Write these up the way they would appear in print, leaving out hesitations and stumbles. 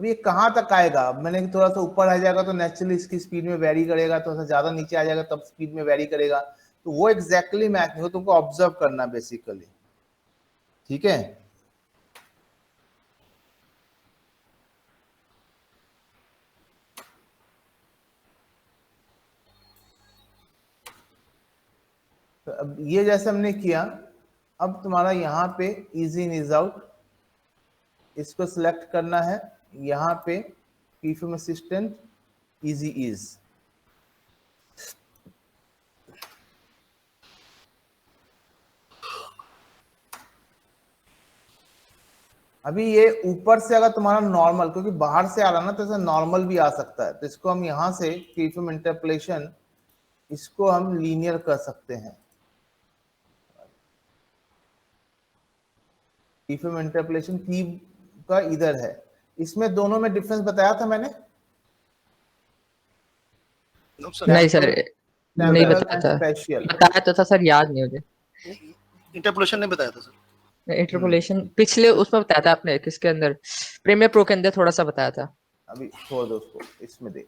अब ये कहाँ तक आएगा, अब मैंने थोड़ा सा ऊपर आ जाएगा तो नेचुरली इसकी स्पीड में वेरी करेगा, थोड़ा सा ज्यादा नीचे आ जाएगा तब स्पीड में वेरी करेगा, तो वो एग्जैक्टली मैच नहीं हो, तुमको ऑब्जर्व करना बेसिकली, ठीक है। तो अब ये जैसे हमने किया, अब तुम्हारा यहाँ पे इजी इन इज आउट, इसको सिलेक्ट करना है, यहाँ पे कीफ्रेम असिस्टेंट इजी इज, अभी ये ऊपर से अगर तुम्हारा नॉर्मल, क्योंकि बाहर से आ रहा ना तो ऐसा नॉर्मल भी आ सकता है, तो इसको हम यहाँ से कीफ्रेम इंटरपोलेशन इसको हम लीनियर कर सकते हैं। कीफ्रेम इंटरपोलेशन की का इधर है, इसमें दोनों में डिफरेंस बताया था मैंने, नहीं सर, नहीं टेम्पोरल बताया एंड था। स्पेशियल। बताया तो था सर, याद नहीं मुझे। इंटरपोलेशन नहीं बताया था सर। इंटरपोलेशन पिछले उसमें बताया था आपने, किसके अंदर, प्रीमियर प्रो के अंदर थोड़ा सा बताया था। अभी छोड़ दो उसको, इसमें देख,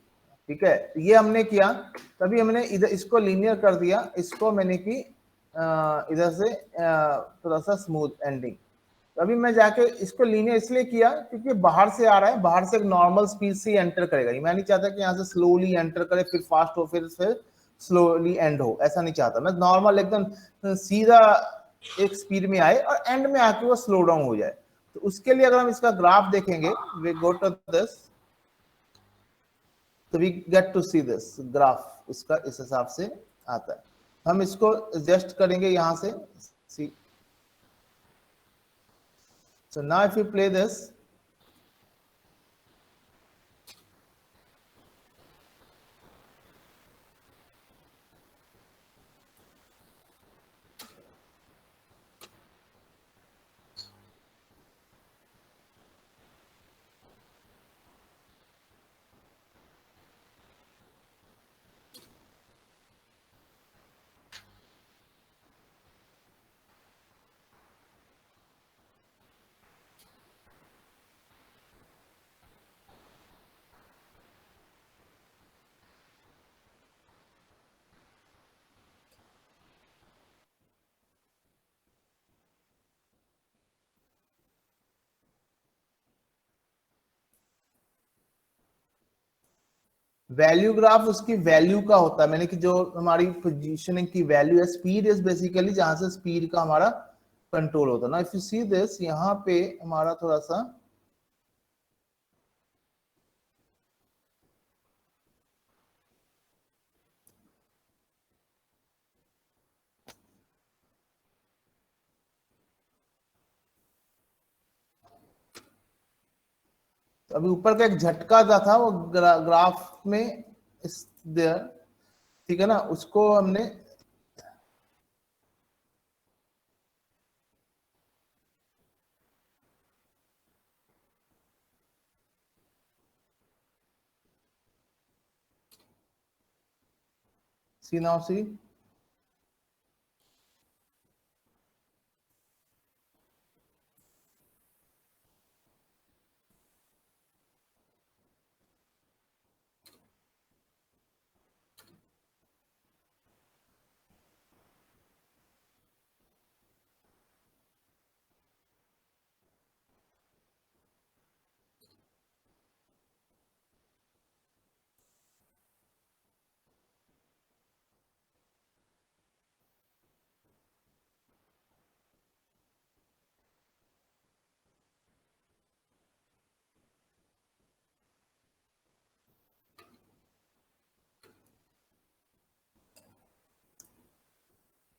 ठीक है, ये हमने किया, तभी हमने इधर इसको लीनियर कर दिया, इसको मैंने की इधर से थोड़ा सा स्मूथ एंडिंग। अभी मैं जाके इसको लीनियर इसलिए किया क्योंकि बाहर से आ रहा है, बाहर से एक नॉर्मल स्पीड से एंटर करेगा, मैं नहीं चाहता कि यहाँ से स्लोली एंटर करे फिर फास्ट हो फिर स्लोली एंड हो, ऐसा नहीं चाहता मैं, नॉर्मल एकदम सीधा एक स्पीड में आए और एंड में आके वो स्लो डाउन हो जाए। तो उसके लिए अगर हम इसका ग्राफ देखेंगे, वी गो टू दिस, तो we get to see this graph, उसका इस हिसाब से आता है, हम इसको एडजस्ट करेंगे यहाँ से, सी। So now if you play this, value graph उसकी वैल्यू का होता है, मैंने कि जो हमारी पोजीशनिंग की वैल्यू है, स्पीड इज बेसिकली जहां से स्पीड का हमारा कंट्रोल होता है ना। इफ यू सी दिस, यहाँ पे हमारा थोड़ा सा तो अभी ऊपर का एक झटका था वो ग्राफ में इस देयर, ठीक है ना, उसको हमने सी नाउ सी,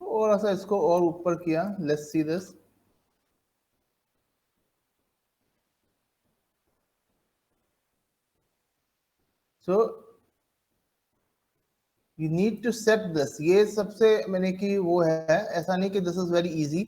थोड़ा सा इसको और ऊपर किया, let's see this, so you need to set this, ये सबसे मैंने कि वो है, ऐसा नहीं कि this is very easy,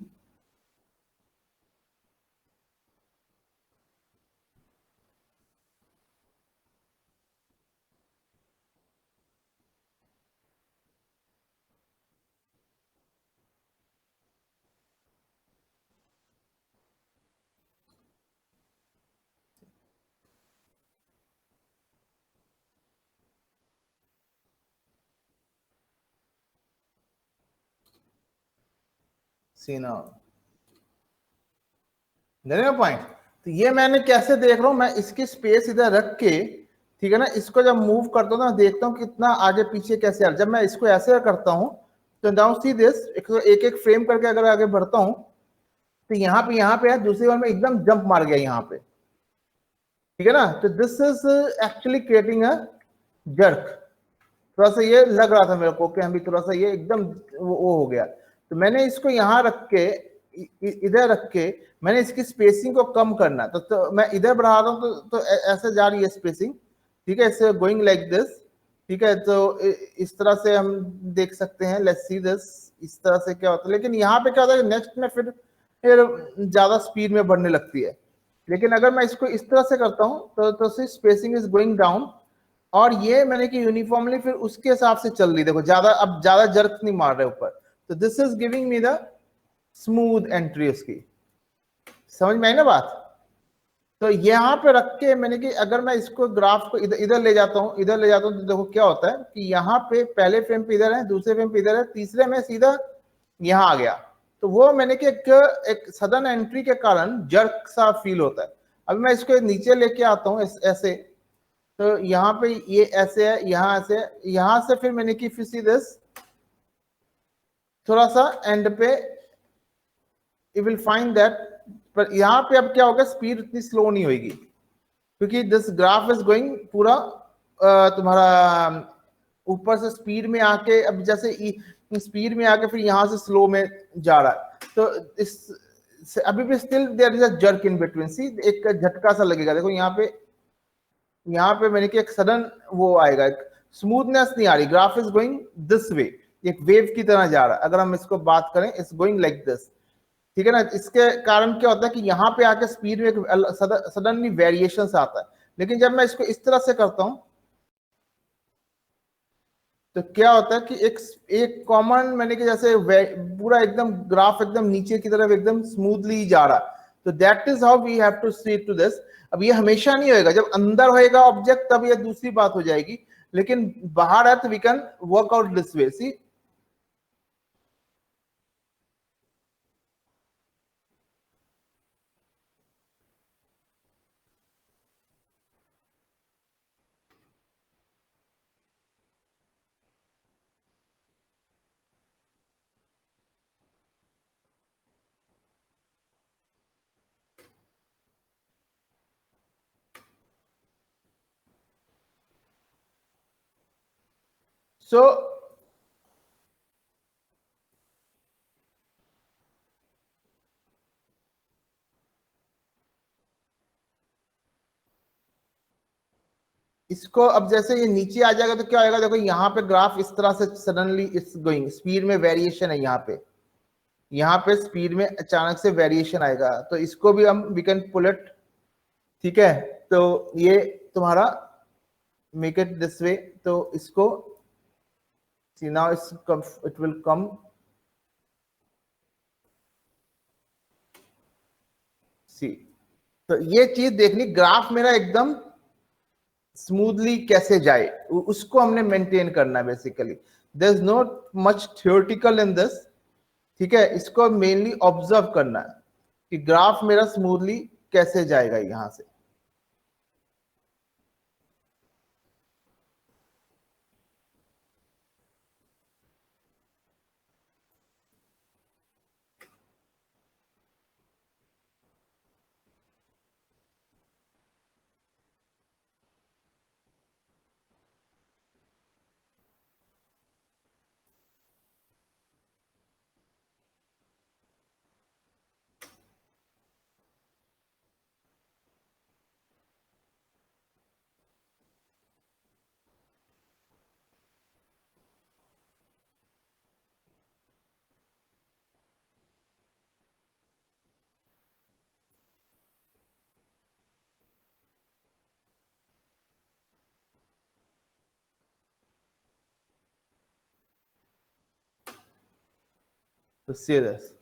see now point. तो ये मैंने कैसे देख रहा हूं, मैं इसकी स्पेस इधर रख के, ठीक है ना, इसको जब मूव करता हूं ना देखता हूं कितना आगे पीछे कैसे आ, जब मैं इसको ऐसे करता हूं तो नाउ सी दिस, एक एक फ्रेम करके अगर आगे बढ़ता हूं तो यहाँ पे है, दूसरी बार में एकदम जंप मार गया यहाँ पे, ठीक है ना। तो this is actually creating a jerk. थोड़ा सा ये लग रहा था मेरे को कि अभी थोड़ा सा ये एकदम वो हो गया, तो मैंने इसको यहाँ रख के इधर रख के मैंने इसकी स्पेसिंग को कम करना, तो मैं इधर बढ़ा रहा हूँ तो ऐसे जा रही है स्पेसिंग, ठीक है, इट्स गोइंग लाइक दिस, ठीक है। तो इस तरह से हम देख सकते हैं, लेट्स सी दिस, इस तरह से क्या होता है। लेकिन यहाँ पे क्या होता है नेक्स्ट में फिर ज्यादा स्पीड में बढ़ने लगती है। लेकिन अगर मैं इसको इस तरह से करता हूँ तो स्पेसिंग इज गोइंग डाउन, और ये मैंने कि यूनिफॉर्मली फिर उसके हिसाब से चल रही, देखो ज्यादा अब ज्यादा जर्क नहीं मार रहे ऊपर, तो this is giving me the smooth entry उसकी। समझ में आई ना बात। तो यहाँ पे रख के मैंने कि अगर मैं इसको ग्राफ को इधर ले जाता हूँ तो देखो क्या होता है कि यहाँ पे पहले फ्रेम पे इधर है, दूसरे फ्रेम पे इधर है, तीसरे में सीधा यहाँ आ गया। तो वो मैंने कि एक सडन एंट्री के कारण जर्क सा फील होता है। अब मैं इसको नीचे लेके आता हूँ ऐसे, तो यहाँ पे ये ऐसे है, यहाँ से, यहाँ से फिर मैंने की फिर दिस थोड़ा सा एंड पे यू विल फाइंड दैट, पर यहाँ पे अब क्या होगा, स्पीड इतनी स्लो नहीं होगी क्योंकि दिस ग्राफ इज गोइंग पूरा तुम्हारा ऊपर से स्पीड में आके, अब जैसे स्पीड में आके फिर यहाँ से स्लो में जा रहा है। तो इस अभी भी still there is a jerk in between, see एक झटका सा लगेगा, देखो यहाँ पे मैंने कि एक सडन वो आएगा, एक स्मूथनेस नहीं आ रही, graph is going this way, एक वेव की तरह जा रहा है। अगर हम इसको बात करें, इट्स गोइंग लाइक दिस, ठीक है ना। इसके कारण क्या होता है कि यहाँ पे आके स्पीड में सडनली वेरिएशन आता है। लेकिन जब मैं इसको इस तरह से करता हूं तो क्या होता है कि एक कॉमन मैंने कि जैसे पूरा एकदम ग्राफ एकदम नीचे की तरफ एकदम स्मूथली जा रहा, तो that is how we have to see to this. अब ये हमेशा नहीं होएगा, जब अंदर होएगा ऑब्जेक्ट तब ये दूसरी बात हो जाएगी, लेकिन बाहर है तो we can work out this way. See so इसको अब जैसे ये नीचे आ जाएगा तो क्या होगा, देखो यहाँ पे ग्राफ इस तरह से सडनली इट्स गोइंग, स्पीड में वेरिएशन है, यहाँ पे स्पीड में अचानक से वेरिएशन आएगा, तो इसको भी हम वी कैन पुल इट, ठीक है। तो ये तुम्हारा मेक इट दिस वे, तो इसको सी नाउ इट विल कम, सी। तो ये चीज देखनी, ग्राफ मेरा एकदम स्मूथली कैसे जाए उसको हमने मेंटेन करना है basically. There is not much theoretical in this, ठीक है। इसको मेनली ऑब्जर्व करना है कि ग्राफ मेरा स्मूथली कैसे जाएगा यहां से। तो सीरियस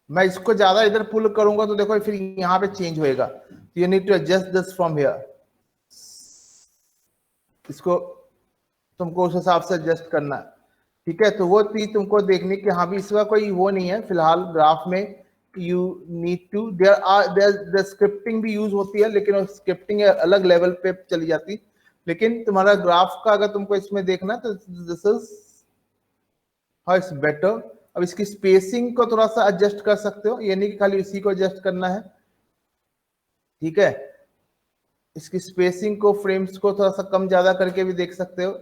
मैं इसको ज्यादा इधर पुल करूंगा तो देखो फिर यहाँ पे चेंज होएगा, you need to adjust this from here, इसको तुमको उस हिसाब से एडजस्ट करना है, ठीक है, तो वो चीज तुमको देखनी कि हाँ भी इसका कोई वो नहीं है फिलहाल ग्राफ में। You need to there scripting भी यूज होती है, लेकिन स्क्रिप्टिंग अलग लेवल पे चली जाती। लेकिन तुम्हारा ग्राफ का अगर तुमको इसमें देखना तो this is how it's better. अब इसकी स्पेसिंग को थोड़ा सा एडजस्ट कर सकते हो, ये नहीं कि खाली इसी को एडजस्ट करना है। ठीक है, इसकी स्पेसिंग को, फ्रेम्स को थोड़ा सा कम ज्यादा करके भी देख सकते हो।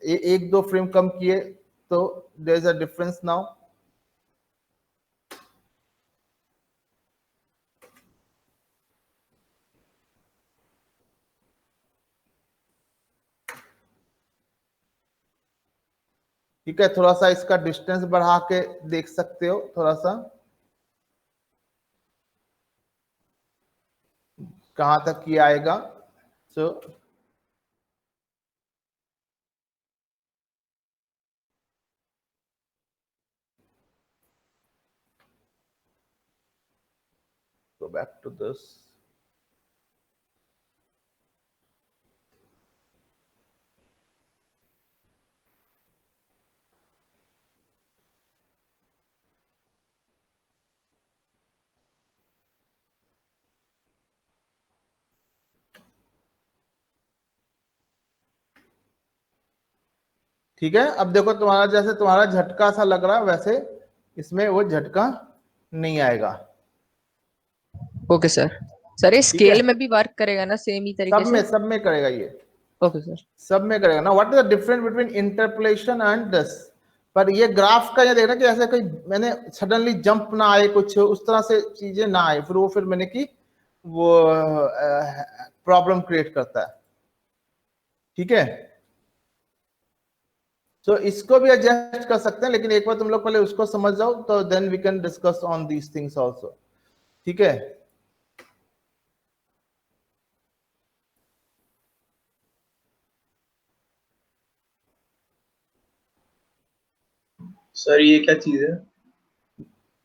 एक दो फ्रेम कम किए तो there is a difference now. ठीक है, थोड़ा सा इसका डिस्टेंस बढ़ा के देख सकते हो थोड़ा सा, कहां तक ये आएगा। सो go back to this। ठीक है, अब देखो तुम्हारा जैसे तुम्हारा झटका सा लग रहा है, वैसे इसमें वो झटका नहीं आएगा। Okay sir. सर ये ठीक स्केल है, में भी वर्क करेगा ना सेम ही तरीके से? सब में करेगा ये, ओके सर। सब में करेगा ना। What is the difference between interpolation and this? पर ये ग्राफ का ये देखना कि ऐसे कोई मैंने सडनली जंप ना आए, कुछ उस तरह से चीजें ना आए, फिर वो फिर मैंने की वो प्रॉब्लम क्रिएट करता है। ठीक है, तो इसको भी एडजस्ट कर सकते हैं, लेकिन एक बार तुम लोग पहले उसको समझ जाओ तो then we can discuss on these things also. ठीक है, सर ये क्या चीज है?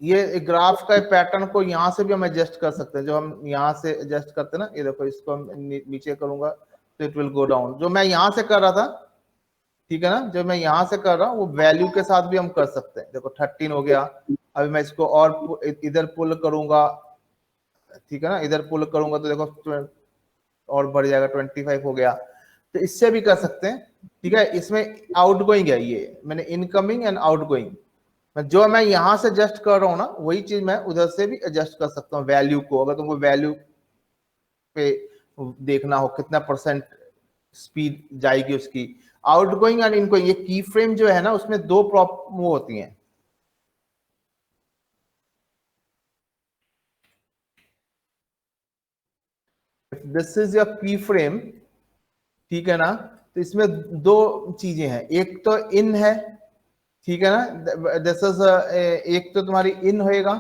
ये ग्राफ का पैटर्न को यहाँ से भी हम एडजस्ट कर सकते हैं, जो हम यहाँ से एडजस्ट करते हैं ना। ये देखो, इसको हम नीचे करूंगा तो इट विल गो डाउन। जो मैं यहाँ से कर रहा था, ठीक है ना, जो मैं यहाँ से कर रहा हूँ वो वैल्यू के साथ भी हम कर सकते हैं। देखो 13 हो गया। अभी मैं इसको और इधर पुल करूंगा, ठीक है ना, इधर पुल करूंगा तो देखो और बढ़ जाएगा, 25 हो गया। तो इससे भी कर सकते हैं। ठीक है, इसमें आउटगोइंग है, ये मैंने इनकमिंग एंड आउटगोइंग, जो मैं यहां से एडजस्ट कर रहा हूं ना, वही चीज मैं उधर से भी एडजस्ट कर सकता हूँ वैल्यू को। अगर तुमको वैल्यू पे देखना हो कितना परसेंट स्पीड जाएगी उसकी, आउटगोइंग एंड इनगोइंग। ये की फ्रेम जो है ना, उसमें दो प्रॉब्लम वो होती हैं। दिस इज योर की फ्रेम, ठीक है ना, तो इसमें दो चीजें हैं। एक तो इन है, ठीक है ना, दिस इज एक तो तुम्हारी इन होएगा,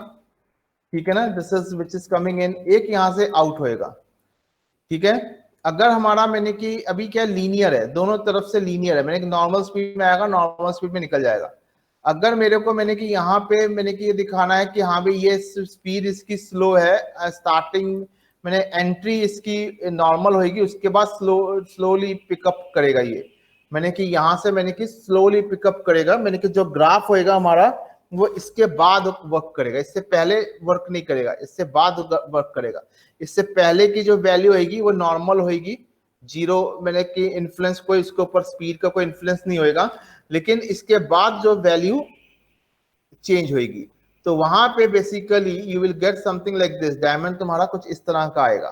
ठीक है ना, this is which is coming in. एक यहां से आउट होएगा। ठीक है, अगर हमारा मैंने कि अभी क्या लीनियर है, दोनों तरफ से लीनियर है, मैंने नॉर्मल स्पीड में आएगा, नॉर्मल स्पीड में निकल जाएगा। अगर मेरे को मैंने कि यहाँ पे मैंने कि ये दिखाना है कि हाँ भाई ये स्पीड इसकी स्लो है, स्टार्टिंग मैंने एंट्री इसकी नॉर्मल होगी, उसके बाद स्लोली पिकअप करेगा ये। मैंने कि यहाँ से मैंने कि स्लोली पिकअप करेगा, मैंने कि जो ग्राफ होएगा हमारा वो इसके बाद वर्क करेगा, इससे पहले वर्क नहीं करेगा, इससे बाद वर्क करेगा। इससे पहले की जो वैल्यू होगी वो नॉर्मल होगी, जीरो, मैंने कि इन्फ्लुएंस कोई इसके ऊपर स्पीड का कोई इन्फ्लुएंस नहीं होएगा। लेकिन इसके बाद जो वैल्यू चेंज होगी, तो वहां पे basically you will get something like this. Diamond तुम्हारा कुछ इस तरह का आएगा।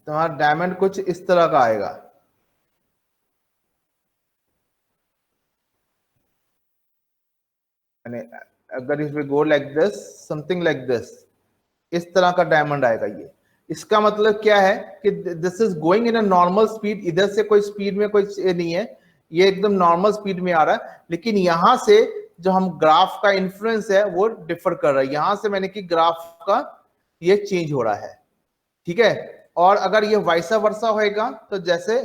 तुम्हारा डायमंड कुछ इस तरह का आएगा। अगर if we go like this, something like this, इस तरह का डायमंड आएगा ये। इसका मतलब क्या है कि this is going in a normal speed, इधर से कोई स्पीड में कोई नहीं है, ये एकदम नॉर्मल स्पीड में आ रहा है। लेकिन यहां से जो हम ग्राफ का इन्फ्लुएंस है वो डिफर कर रहा है, यहां से मैंने कि ग्राफ का ये चेंज हो रहा है। ठीक है, और अगर ये वैसा वर्सा होएगा तो जैसे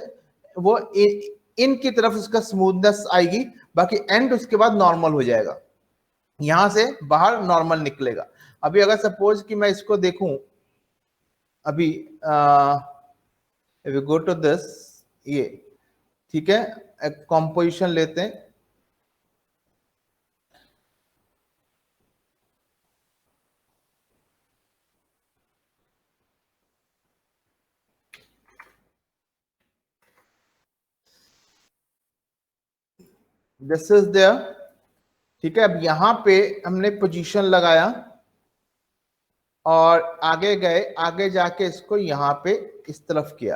वो इन की तरफ उसका स्मूथनेस आएगी, बाकी एंड उसके बाद नॉर्मल हो जाएगा, यहां से बाहर नॉर्मल निकलेगा। अभी अगर सपोज कि मैं इसको देखूं, अभी गो टू दिस, ये ठीक है, एक कॉम्पोजिशन लेते हैं, दिस इज देयर, ठीक है। अब यहां पे हमने पोजीशन लगाया और आगे गए, आगे जाके इसको यहां पे इस तरफ किया,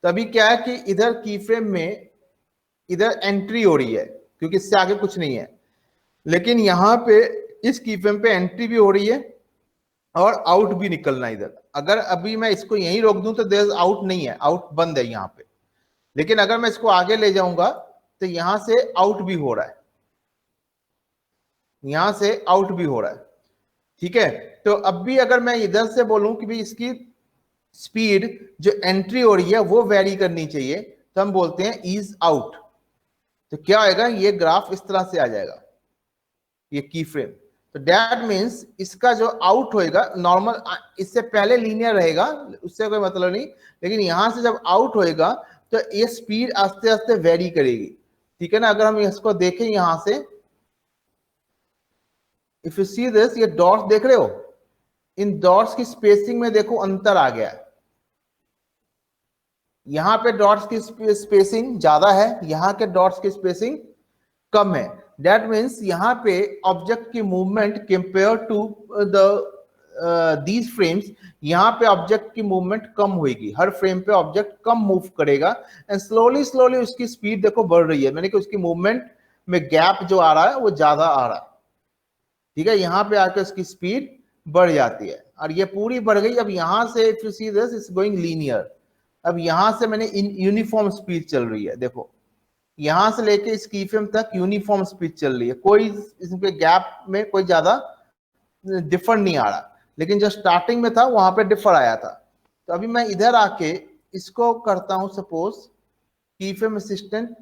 तभी क्या है कि इधर की फ्रेम में इधर एंट्री हो रही है क्योंकि इससे आगे कुछ नहीं है, लेकिन यहां पे इस की फ्रेम पे एंट्री भी हो रही है और आउट भी निकलना है इधर। अगर अभी मैं इसको यहीं रोक दूं तो देयर आउट नहीं है, आउट बंद है यहां पे, लेकिन अगर मैं इसको आगे ले जाऊंगा तो यहां से आउट भी हो रहा है, यहां से आउट भी हो रहा है, ठीक है। तो अब भी अगर मैं इधर से बोलूं कि भाई इसकी स्पीड जो एंट्री हो रही है वो वेरी करनी चाहिए, तो हम बोलते हैं इज आउट। तो क्या आएगा, ये ग्राफ इस तरह से आ जाएगा, ये की फ्रेम। तो दैट मीन्स इसका जो आउट होएगा नॉर्मल, इससे पहले लीनियर रहेगा, उससे कोई मतलब नहीं, लेकिन यहां से जब आउट होएगा तो ये स्पीड आस्ते आस्ते वेरी करेगी, ठीक है ना। अगर हम इसको देखें यहां से, इफ यू सी दिस, ये डॉट्स देख रहे हो, इन डॉट्स की स्पेसिंग में देखो अंतर आ गया है, यहां पे डॉट्स की स्पेसिंग ज्यादा है, यहां के डॉट्स की स्पेसिंग कम है। दैट मीन्स यहां पे ऑब्जेक्ट की movement compare to the these frames, यहां पे ऑब्जेक्ट की मूवमेंट कम होगी, हर फ्रेम पे ऑब्जेक्ट कम मूव करेगा एंड स्लोली स्लोली उसकी स्पीड देखो बढ़ रही है, मैंने कि उसकी मूवमेंट में गैप जो आ रहा है वो ज्यादा आ रहा है, ठीक है। यहां पे आकर उसकी स्पीड बढ़ जाती है और ये पूरी बढ़ गई। अब यहां से if you see this is going linear, अब यहां से मैंने यूनिफॉर्म स्पीड चल रही है, देखो यहां से लेके इस की फ्रेम तक यूनिफॉर्म स्पीड चल रही है, कोई इसके गैप में कोई ज्यादा डिफर नहीं आ रहा, लेकिन जो स्टार्टिंग में था वहां पे डिफर आया था। तो अभी मैं इधर आके इसको करता हूं suppose keyframe assistant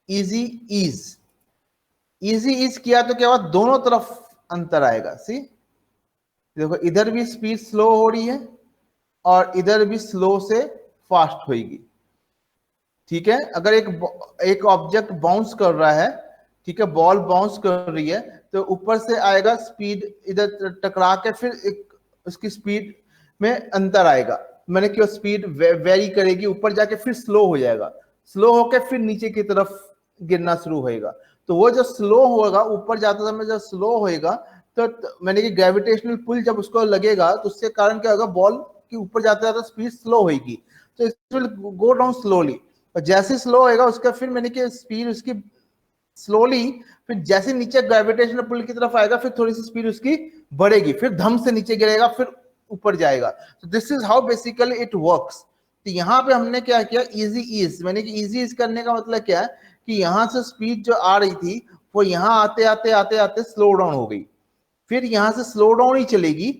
easy ease, easy ease किया तो क्या हुआ, दोनों तरफ अंतर आएगा। सी देखो इधर भी स्पीड स्लो हो रही है और इधर भी स्लो से फास्ट होगी, ठीक है। अगर एक ऑब्जेक्ट बाउंस कर रहा है, ठीक है, बॉल बाउंस कर रही है, तो ऊपर से आएगा स्पीड, इधर टकरा के फिर एक उसकी स्पीड में अंतर आएगा, मैंने क्यों स्पीड वेरी करेगी, ऊपर जाके फिर स्लो हो जाएगा, स्लो होके फिर नीचे की तरफ गिरना शुरू होएगा। तो वो जो स्लो होगा, ऊपर जाते समय जब स्लो होएगा तो मैंने कि ग्रेविटेशनल पुल जब उसको लगेगा तो उससे कारण क्या होगा, बॉल की ऊपर जाते जाते स्पीड स्लो होगी, तो it will go down slowly, और जैसे स्लो होएगा उसका फिर मैंने कि स्पीड उसकी स्लोली, फिर जैसे नीचे ग्रेविटेशनल पुल की तरफ आएगा फिर थोड़ी सी स्पीड उसकी बढ़ेगी, फिर धम से नीचे गिरेगा, फिर ऊपर जाएगा। तो this is how basically it works. तो यहाँ पे हमने क्या किया, इजी ईज, मैंने कि इजी ईज करने का मतलब क्या है कि यहां से स्पीड जो आ रही थी वो यहां आते आते आते आते स्लो डाउन हो गई, फिर यहां से स्लो डाउन ही चलेगी,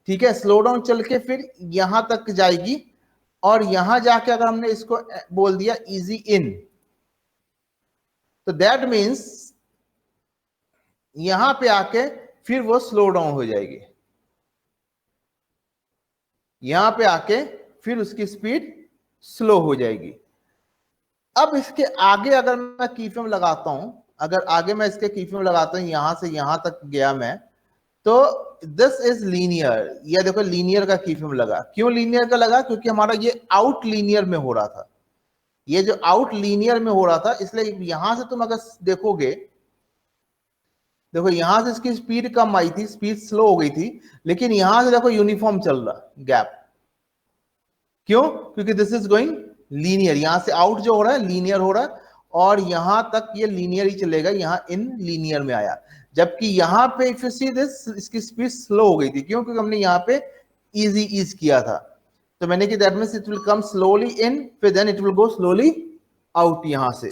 ठीक है, स्लो डाउन चल के फिर यहां तक जाएगी, और यहां जाके अगर हमने इसको बोल दिया इजी इन, तो दैट मीन्स यहां पे आके फिर वो स्लो डाउन हो जाएगी, यहां पे आके फिर उसकी स्पीड स्लो हो जाएगी। अब इसके आगे अगर मैं की फ्रेम लगाता हूं, अगर आगे मैं इसके की फ्रेम लगाता हूं, यहां से यहां तक गया मैं, तो दिस इज लीनियर, ये देखो लीनियर का की फ्रेम लगा, क्यों लीनियर का लगा, क्योंकि हमारा ये आउट लीनियर में हो रहा था, ये जो आउट लीनियर में हो रहा था, इसलिए यहां से तुम अगर देखोगे, देखो यहां से इसकी स्पीड कम आई थी, स्पीड स्लो हो गई थी, लेकिन यहां से देखो यूनिफॉर्म चल रहा गैप, क्यों, क्योंकि दिस इज गोइंग लीनियर, यहां से आउट जो हो रहा है लीनियर हो रहा है, और यहां तक ये लीनियर ही चलेगा, यहां इन लीनियर में आया, जबकि यहां पे इफ यू सी दिस इसकी स्पीड स्लो हो गई थी, क्यों, क्योंकि हमने यहां पे इजी ईज किया था, तो मैंने कि that means it will come slowly in, फिर then it will go slowly out यहां से,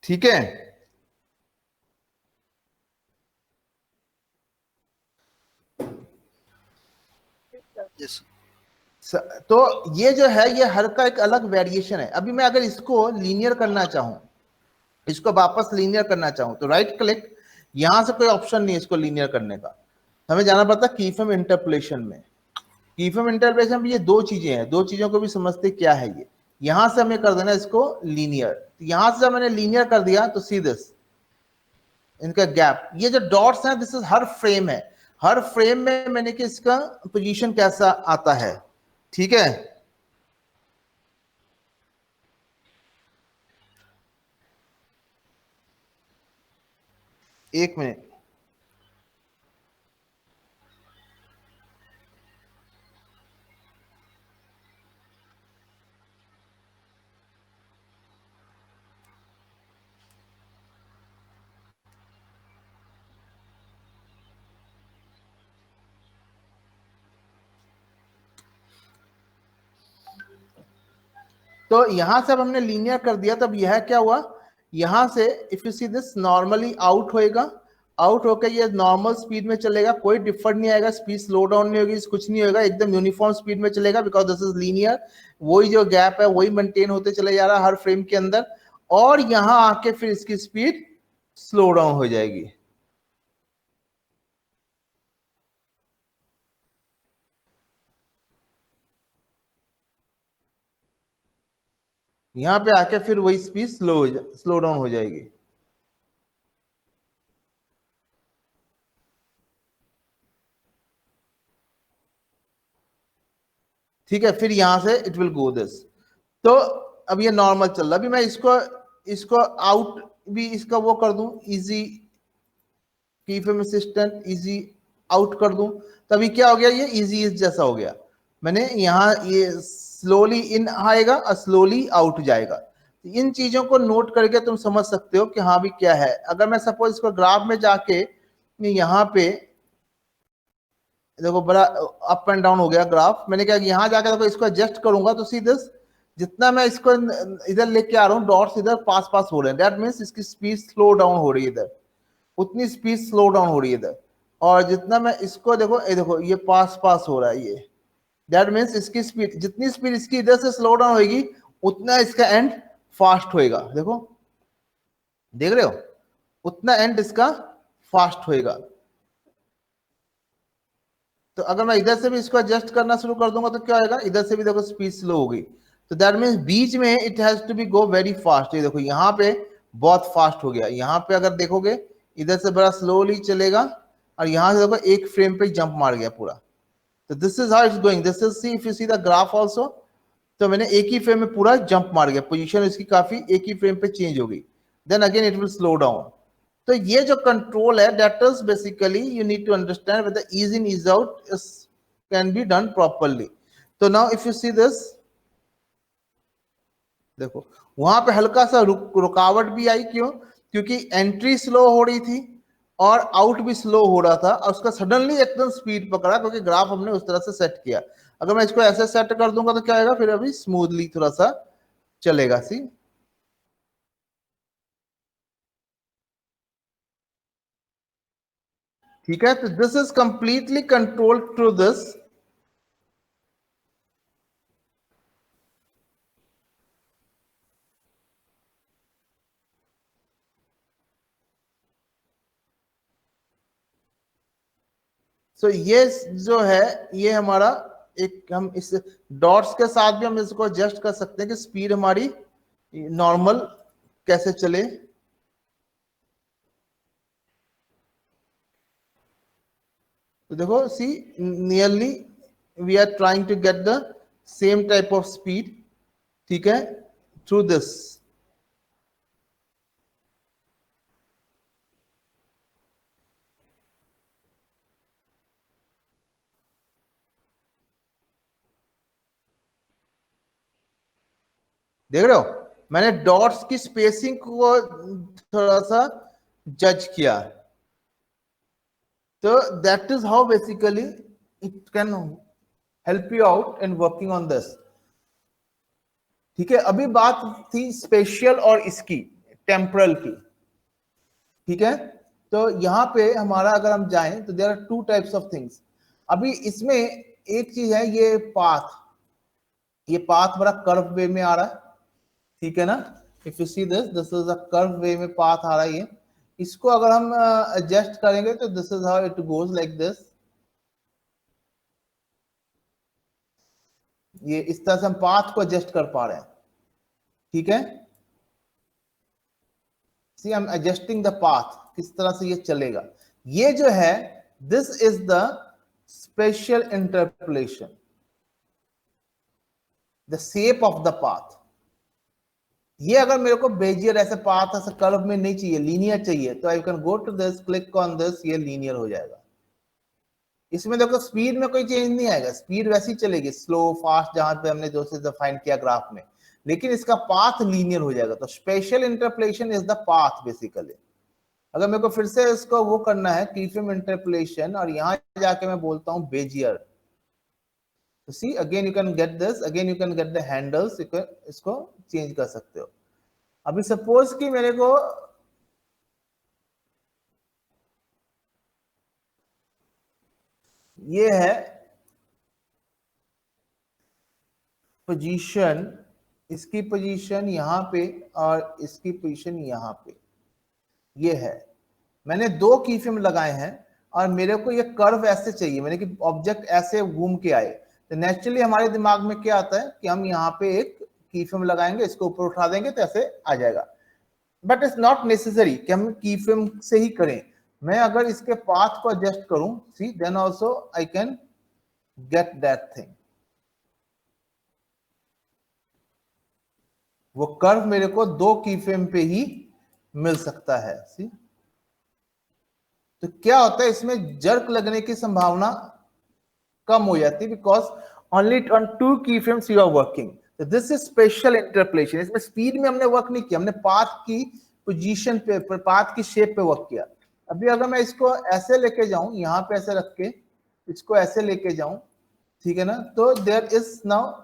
ठीक है। यस। तो ये जो है ये हर का एक अलग वेरिएशन है। अभी मैं अगर इसको लीनियर करना चाहूं, इसको वापस लीनियर करना चाहूं तो राइट क्लिक, यहां से कोई ऑप्शन नहीं है इसको लीनियर करने का, हमें जाना पड़ता है कीफ्रेम इंटरपोलेशन में। कीफ्रेम इंटरपोलेशन में ये दो चीजें हैं, दो चीजों को भी समझते क्या है ये। यहां से हमें कर देना इसको लीनियर, यहां से मैंने लीनियर कर दिया तो सी दिस, इनका गैप, ये जो डॉट्स हैं दिस इज हर फ्रेम है, हर फ्रेम में मैंने कि इसका पोजीशन कैसा आता है, ठीक है। एक मिनट, तो यहां से अब हमने लीनियर कर दिया, तब यह क्या हुआ, यहां से if you see this normally out होएगा, आउट होकर ये नॉर्मल स्पीड में चलेगा, कोई डिफर नहीं आएगा, स्पीड स्लो डाउन नहीं होगी, कुछ नहीं होगा, एकदम यूनिफॉर्म स्पीड में चलेगा, बिकॉज दिस इज लीनियर, वही जो गैप है वही मेंटेन होते चले जा रहा है हर फ्रेम के अंदर, और यहां आके फिर इसकी स्पीड स्लो डाउन हो जाएगी। यहां पे आके फिर वही स्पीड स्लो डाउन हो जाएगी। ठीक है, फिर यहां से इट विल गो दिस, तो अब ये नॉर्मल चल रहा, अभी मैं इसको इसको आउट भी इसका वो कर दूं, easy keyframe assistant easy out कर दूं, तभी क्या हो गया, ये इजी इज जैसा हो गया। मैंने यहाँ ये स्लोली इन आएगा और स्लोली आउट जाएगा। इन चीजों को नोट करके तुम समझ सकते हो कि हाँ भी क्या है। अगर मैं सपोज इसको ग्राफ में जाके यहाँ पे देखो बड़ा अप एंड डाउन हो गया ग्राफ, मैंने क्या यहाँ जाके देखो इसको एडजस्ट करूंगा तो सीधे जितना मैं इसको इधर लेके आ रहा हूँ, डॉट्स इधर पास पास हो रहे हैं, दैट मीन्स इसकी स्पीड स्लो डाउन हो रही है इधर, उतनी स्पीड स्लो डाउन हो रही है इधर, और जितना मैं इसको देखो ये पास पास हो रहा है ये, दैट मीन्स इसकी स्पीड, जितनी स्पीड इसकी इधर से स्लो डाउन होगी उतना इसका एंड फास्ट होएगा। देखो देख रहे हो, उतना एंड इसका फास्ट होएगा। तो अगर मैं इधर से भी इसको एडजस्ट करना शुरू कर दूंगा तो क्या होगा, इधर से भी देखो स्पीड स्लो होगी, तो दैट मीन्स बीच में it has to be go very fast. ये देखो यहाँ पे बहुत फास्ट हो गया, यहाँ पे अगर देखोगे इधर से बड़ा स्लोली चलेगा, और यहाँ से देखो एक फ्रेम पे जंप मार गया पूरा। तो this is how it's going, this is C if you see the graph also, तो मैंने एक ही फ्रेम में पूरा जंप मार गया, पोजीशन इसकी काफी एक ही फ्रेम पे चेंज हो गई, then again it will slow down. तो ये जो कंट्रोल है that is basically you need to understand with the ease in ease out can be done properly. तो now if you see this, देखो वहां पे हल्का सा रुकावट भी आई, क्यों, क्योंकि एंट्री स्लो हो रही थी और आउट भी स्लो हो रहा था, और उसका सडनली एकदम स्पीड पकड़ा क्योंकि ग्राफ हमने उस तरह से सेट किया। अगर मैं इसको ऐसे सेट कर दूंगा तो क्या आएगा, फिर अभी स्मूथली थोड़ा सा चलेगा। सी ठीक है, तो this is completely control through this. So ये जो है ये हमारा एक, हम इस डॉट्स के साथ भी हम इसको एडजस्ट कर सकते हैं कि स्पीड हमारी नॉर्मल कैसे चले। तो देखो see nearly we are trying to get the same type of speed, ठीक है, थ्रू दिस। देख रहे हो, मैंने डॉट्स की स्पेसिंग को थोड़ा सा जज किया, तो that is how basically it can help you out in working on this. ठीक है, अभी बात थी स्पेशियल और इसकी टेम्परल की, ठीक है। तो यहाँ पे हमारा अगर हम जाएं तो there are two types of things. अभी इसमें एक चीज है ये पाथ, ये पाथ बड़ा कर्व वे में आ रहा है, ठीक है ना। If you see this is a curve way में पाथ आ रहा है ये। इसको अगर हम एडजस्ट करेंगे तो this is how it goes like this. ये इस तरह से हम पाथ को एडजस्ट कर पा रहे हैं, ठीक है। See I am adjusting the path, किस तरह से ये चलेगा। ये जो है this is the spatial interpolation, the shape of the path. ये अगर मेरे को बेजियर ऐसे पाथ ऐसे कर्व में नहीं चाहिए, लीनियर चाहिए, तो I can go to this, click on this, ये लीनियर हो जाएगा। इसमें देखो स्पीड में कोई चेंज नहीं आएगा, स्पीड वैसी चलेगी, स्लो फास्ट जहां पे हमने जो से डिफाइन किया ग्राफ में, लेकिन इसका पाथ लीनियर हो जाएगा। तो special interpolation is the path basically. अगर मेरे को फिर से इसको वो करना है कीफ्रेम इंटरपोलेशन, और यहां जाके मैं बोलता हूं बेजियर, तो see again you can get this, again you can get the handles, इसको चेंज कर सकते हो। अभी सपोज कि मेरे को ये है पोजीशन, इसकी पोजीशन यहां पे और इसकी पोजीशन यहां पे, ये है। मैंने दो कीफ्रेम लगाए हैं और मेरे को ये कर्व ऐसे चाहिए, मैंने कि ऑब्जेक्ट ऐसे घूम के आए, तो नेचुरली हमारे दिमाग में क्या आता है कि हम यहाँ पे एक कीफ्रेम लगाएंगे, इसको ऊपर उठा देंगे तो ऐसे आ जाएगा। बट इट्स नॉट नेसेसरी कि हम कीफ्रेम से ही करें। मैं अगर इसके पाथ को एडजस्ट करूं, see then also I can get that thing. वो कर्व मेरे को दो कीफ्रेम पे ही मिल सकता है, सी। तो क्या होता है इसमें जर्क लगने की संभावना कम हो जाती है, बिकॉज ओनली ऑन टू की फ्रेम्स यू आर वर्किंग। तो दिस इज स्पेशल इंटरपोलेशन। इसमें स्पीड में हमने वर्क नहीं किया, हमने पाथ की पोजीशन पे, पाथ की शेप पे वर्क किया। अभी अगर मैं इसको ऐसे लेके जाऊं, यहां पे ऐसे रख के इसको ऐसे लेके जाऊं, ठीक है ना, तो देयर इज नाउ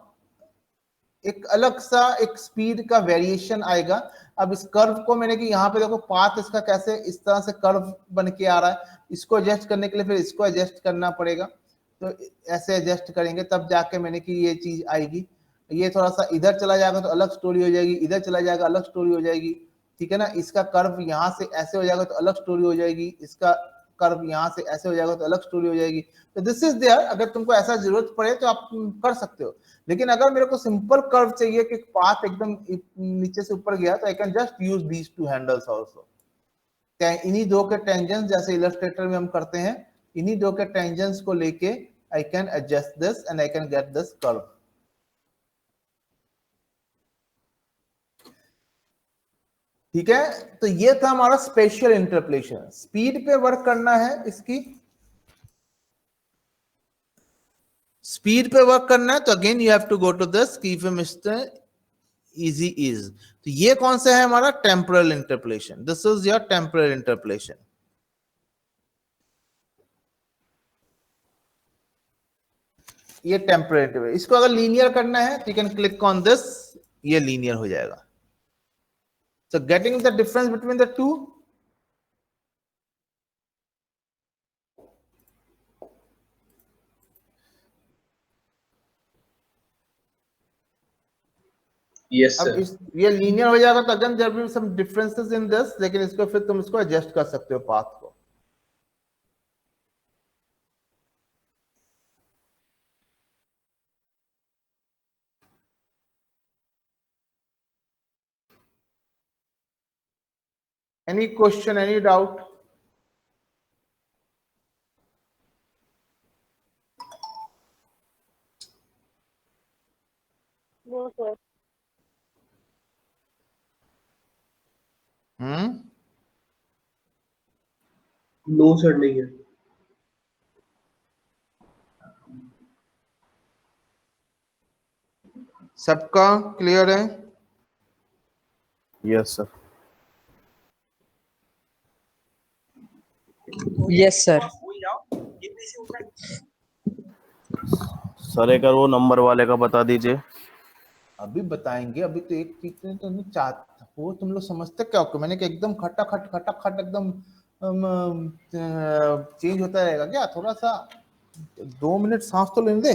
एक अलग सा एक स्पीड का वेरिएशन आएगा। अब इस कर्व को मैंने कि यहाँ पे देखो पाथ इसका कैसे इस तरह से कर्व बन के आ रहा है, इसको एडजस्ट करने के लिए फिर इसको एडजस्ट करना पड़ेगा। तो ऐसे एडजस्ट करेंगे तब जाके मैंने कि ये चीज आएगी। ये थोड़ा सा इधर चला जाएगा तो अलग स्टोरी हो जाएगी, इधर चला जाएगा अलग स्टोरी हो जाएगी, ठीक है ना। इसका कर्व यहाँ से ऐसे हो जाएगा तो अलग स्टोरी हो जाएगी, इसका कर्व यहाँ से ऐसे हो जाएगा तो अलग स्टोरी हो जाएगी। तो दिस इज देयर, अगर तुमको ऐसा जरूरत पड़े तो आप कर सकते हो। लेकिन अगर मेरे को सिंपल कर्व चाहिए कि पाथ एकदम नीचे से ऊपर गया, तो I can just use these two handles also. इन्हीं दो के टेंजेंट्स जैसे इलस्ट्रेटर में हम करते हैं, इन्हीं दो के टेंजेंट्स को लेके I can adjust this and I can get this curve. ठीक है, तो ये था हमारा स्पेशल इंटरपोलेशन। स्पीड पे वर्क करना है, इसकी स्पीड पे वर्क करना है, तो again you have to go to this keyframe easy ease. तो ये कौन सा है हमारा temporal interpolation, this is your temporal interpolation. ये टेम्पोरल इंटरपोलेशन, इसको अगर लीनियर करना है तो you can click on this, ये लीनियर हो जाएगा। So getting the difference between the two, yes अब सर। इस ये लीनियर हो जाएगा तो again there will be some differences in this, लेकिन इसको फिर तुम इसको एडजस्ट कर सकते हो पाथ को। Any question, any doubt? No, sir. No sir नहीं है। सबका क्लियर है? Yes sir. Yes, sir. सर एक बार वो नंबर वाले का बता दीजिए। अभी बताएंगे, अभी तो एक चीज तो तुम चाहते हो, तुम लोग समझते क्या हो, मैंने कि एकदम खटा एकदम चेंज होता रहेगा क्या? थोड़ा सा 2 मिनट सांस तो लेने दे।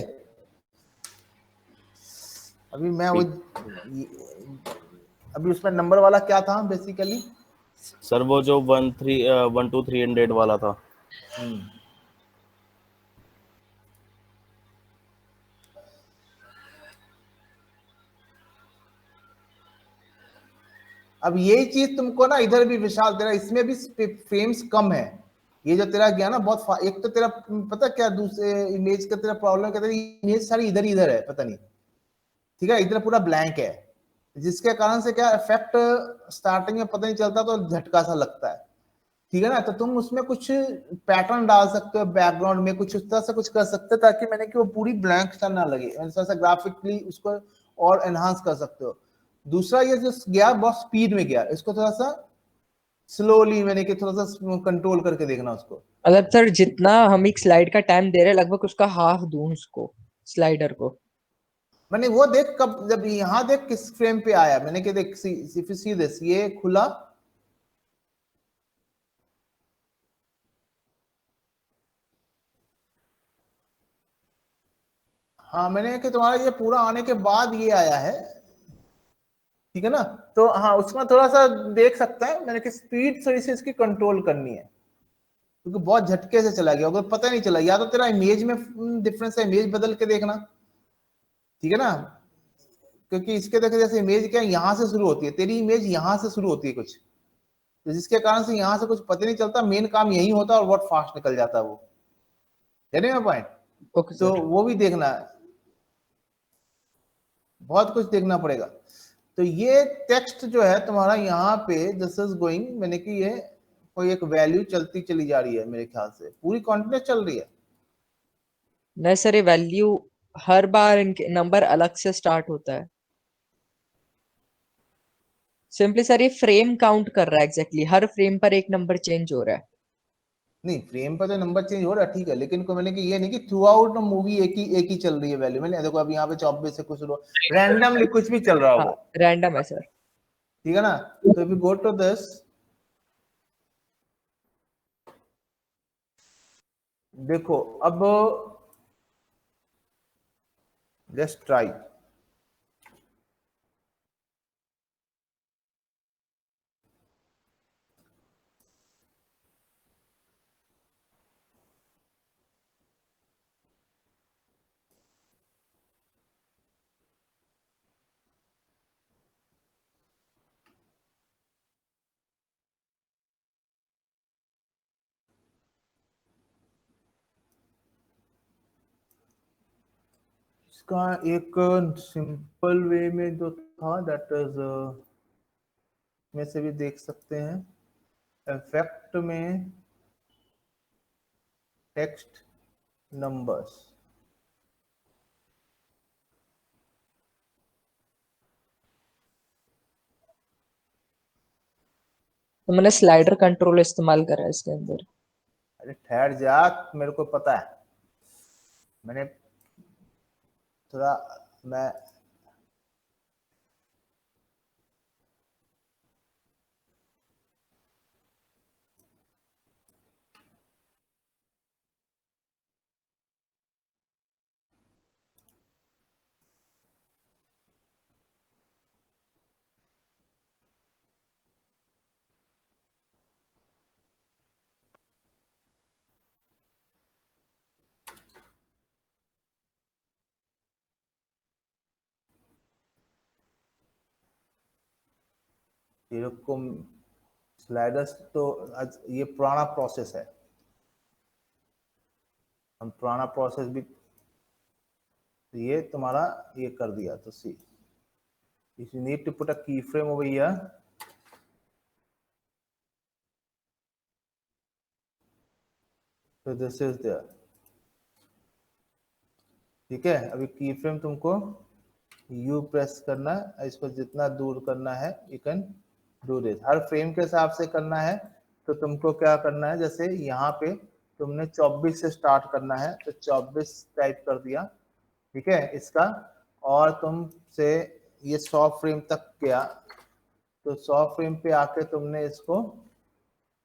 अभी मैं वो अभी उसमें नंबर वाला क्या था बेसिकली? सर वो जो 1 to 300 वाला था। अब यही चीज तुमको ना इधर भी विशाल तेरा इसमें भी फ्रेम्स कम है। ये जो तेरा गया ना बहुत एक तो तेरा पता क्या दूसरे इमेज का तेरा प्रॉब्लम क्या, तेरी इमेज सारी इधर इधर है पता नहीं, ठीक है, इधर पूरा ब्लैंक है, जिसके कारण से क्या इफेक्ट स्टार्टिंग में पता नहीं चलता तो झटका सा लगता है, ठीक है ना। तो तुम उसमें कुछ पैटर्न डाल सकते हो बैकग्राउंड में, कुछ उस तरह से कुछ कर सकते हो ताकि मैंने कि वो पूरी ब्लैंक सा ना लगे, थोड़ा सा ग्राफिकली उसको और एनहांस कर सकते हो। दूसरा ये जो गया बहुत स्पीड में गया, इसको थोड़ा सा स्लोली मैंने कि थोड़ा सा कंट्रोल करके देखना उसको। मतलब सर जितना हम एक स्लाइड का टाइम दे रहे हैं लगभग उसका हाफ दूं उसको स्लाइडर को। मैंने वो देख कब जब यहाँ देख किस फ्रेम पे आया, मैंने कि देख सी दिस ये खुला, हाँ मैंने कि तुम्हारा ये पूरा आने के बाद ये आया है, ठीक है ना। तो हाँ उसमें थोड़ा सा देख सकता है मैंने कि स्पीड थोड़ी सी इसकी कंट्रोल करनी है, क्योंकि बहुत झटके से चला गया, अगर पता नहीं चला, या तो तेरा इमेज में डिफरेंस है, इमेज बदल के देखना, ठीक है ना। क्योंकि इसके देखो जैसे इमेज क्या यहां से शुरू होती है, तेरी इमेज यहां से शुरू होती है कुछ, तो जिसके कारण से यहां से कुछ पता नहीं चलता, मेन काम यही होता है और बहुत फास्ट निकल जाता है वो, है ना पॉइंट। ओके तो सर। वो भी देखना है, बहुत कुछ देखना पड़ेगा। तो ये टेक्स्ट जो है तुम्हारा यहाँ पे दिस इज गोइंग, मैंने कि ये कोई एक वैल्यू चलती चली जा रही है, मेरे ख्याल से पूरी कॉन्टिन्यूस चल रही है। नहीं सर ये वैल्यू हर बार इनके नंबर अलग से स्टार्ट होता है। सिंपली सर ये फ्रेम काउंट कर रहा है एग्जैक्टली हर फ्रेम पर एक नंबर चेंज हो रहा है। नहीं फ्रेम पर तो नंबर चेंज हो रहा है, ठीक है, लेकिन को मैंने कि ये नहीं कि थ्रू आउट मूवी एक ही चल रही है वैल्यू, मैंने देखो अब यहाँ पे 24 से कुछ रैंडमली कुछ भी चल रहा हो हाँ वो, रैंडम है सर। ठीक है ना। तो if you go to this, देखो अब लेट्स ट्राई, इसका एक सिंपल वे में जो था दैट इज में से भी देख सकते हैं, इफेक्ट में टेक्स्ट नंबर्स, तो मैंने स्लाइडर कंट्रोल इस्तेमाल करा है इसके अंदर। अरे ठहर जा, मेरे को पता है, मैंने थोड़ा मैं तेरे को स्लाइडर्स तो आज ये पुराना प्रोसेस है, हम पुराना प्रोसेस भी ये तुम्हारा ये कर दिया, तो see if you need to put a keyframe over here, तो दिस इज देयर, ठीक है। अभी की फ्रेम तुमको यू प्रेस करना है, इसको जितना दूर करना है you can do this, her frame के हिसाब से करना है। तो तुमको क्या करना है, जैसे यहाँ पे तुमने 24 से स्टार्ट करना है तो 24 टाइप कर दिया, ठीक है इसका, और तुमसे ये 100 फ्रेम तक गया, तो 100 फ्रेम पे आके तुमने इसको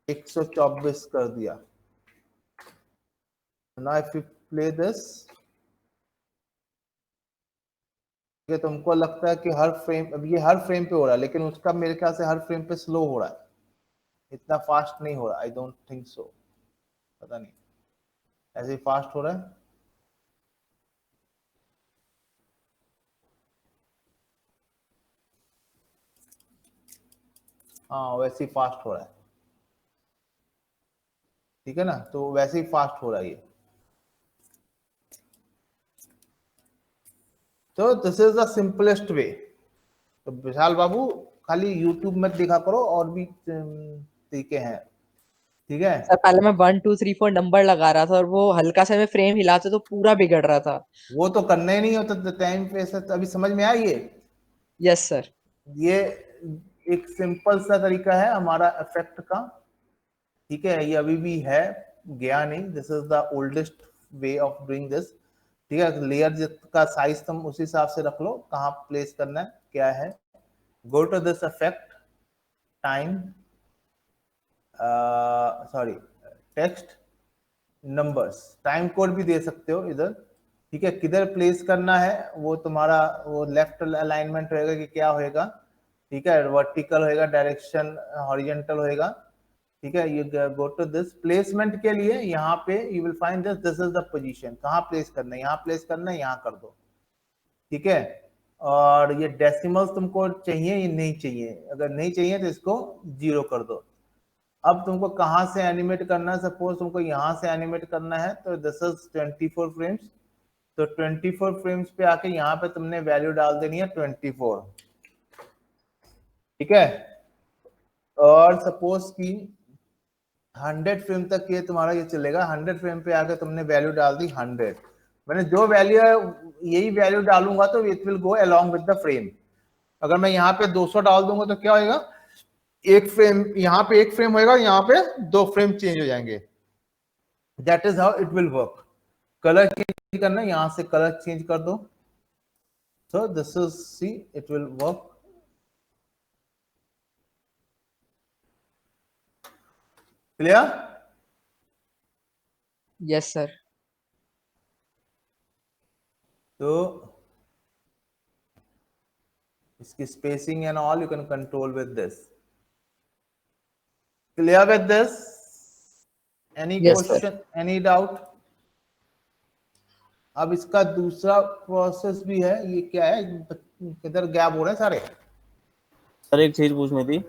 124 कर दिया। Now if you play this, कि तुमको लगता है कि हर फ्रेम, अब ये हर फ्रेम पे हो रहा है, लेकिन उसका मेरे ख्याल से हर फ्रेम पे स्लो हो रहा है, इतना फास्ट नहीं हो रहा, आई डोंट थिंक सो, पता नहीं, ऐसे ही फास्ट हो रहा है। हाँ वैसे ही फास्ट हो रहा है, ठीक है ना, तो वैसे ही फास्ट हो रहा है ये। तो this is the simplest way. तो विशाल बाबू खाली यूट्यूब में देखा करो, और भी तरीके हैं, ठीक है। सर पहले मैं 1 2 3 4 नंबर लगा रहा था और वो हल्का सा मैं फ्रेम हिलाते तो पूरा बिगड़ रहा था। वो तो करना ही नहीं होता टाइम पे ऐसा, तो अभी समझ में आई ये। Yes sir. ये एक सिंपल सा तरीका है हमारा इफेक्ट का, ठीक है, ये अभी भी है, गया नहीं, this is the oldest way of doing this, ठीक है। लेयर का साइज तुम उस हिसाब से रख लो, कहाँ प्लेस करना है क्या है। Go to this effect, time, sorry text, numbers, time code भी दे सकते हो इधर, ठीक है। किधर प्लेस करना है वो तुम्हारा, वो लेफ्ट अलाइनमेंट होएगा कि क्या होएगा, ठीक है, वर्टिकल होएगा, डायरेक्शन हॉरिजॉन्टल होएगा, ठीक है। You go to this placement के लिए, यहाँ पे you will find this is the position, कहाँ प्लेस करना है, यहाँ प्लेस करना है, यहाँ कर दो, ठीक है। और ये डेसिमल्स तुमको चाहिए या नहीं चाहिए, अगर नहीं चाहिए तो इसको 0 कर दो। अब तुमको कहाँ से एनिमेट करना है, सपोज तुमको यहाँ से एनिमेट करना है, तो दिस इज 24 फ्रेम्स, तो 24 फ्रेम्स पे आके यहाँ पे तुमने वैल्यू डाल देनी है 24, ठीक है। और सपोज कि 100 फ्रेम तक ये तुम्हारा ये चलेगा, 100 फ्रेम पे आके तुमने वैल्यू डाल दी 100, मैंने जो वैल्यू है यही वैल्यू डालूंगा तो it will go along with the frame. अगर मैं यहाँ पे 200 डाल दूंगा तो क्या होगा, एक फ्रेम यहाँ पे एक फ्रेम होएगा, यहाँ पे 2 फ्रेम चेंज हो जाएंगे, that is how it will work. Colour change करना है, यहाँ से कलर चेंज कर दो, सो this is, see it will work, clear. Yes sir. तो इसकी spacing and all you can control with this, clear with this, any Yes, sir. Question, any doubt. अब इसका दूसरा प्रोसेस भी है, ये क्या है, किधर गैप हो रहे हैं सारे। सर एक चीज पूछनी थी,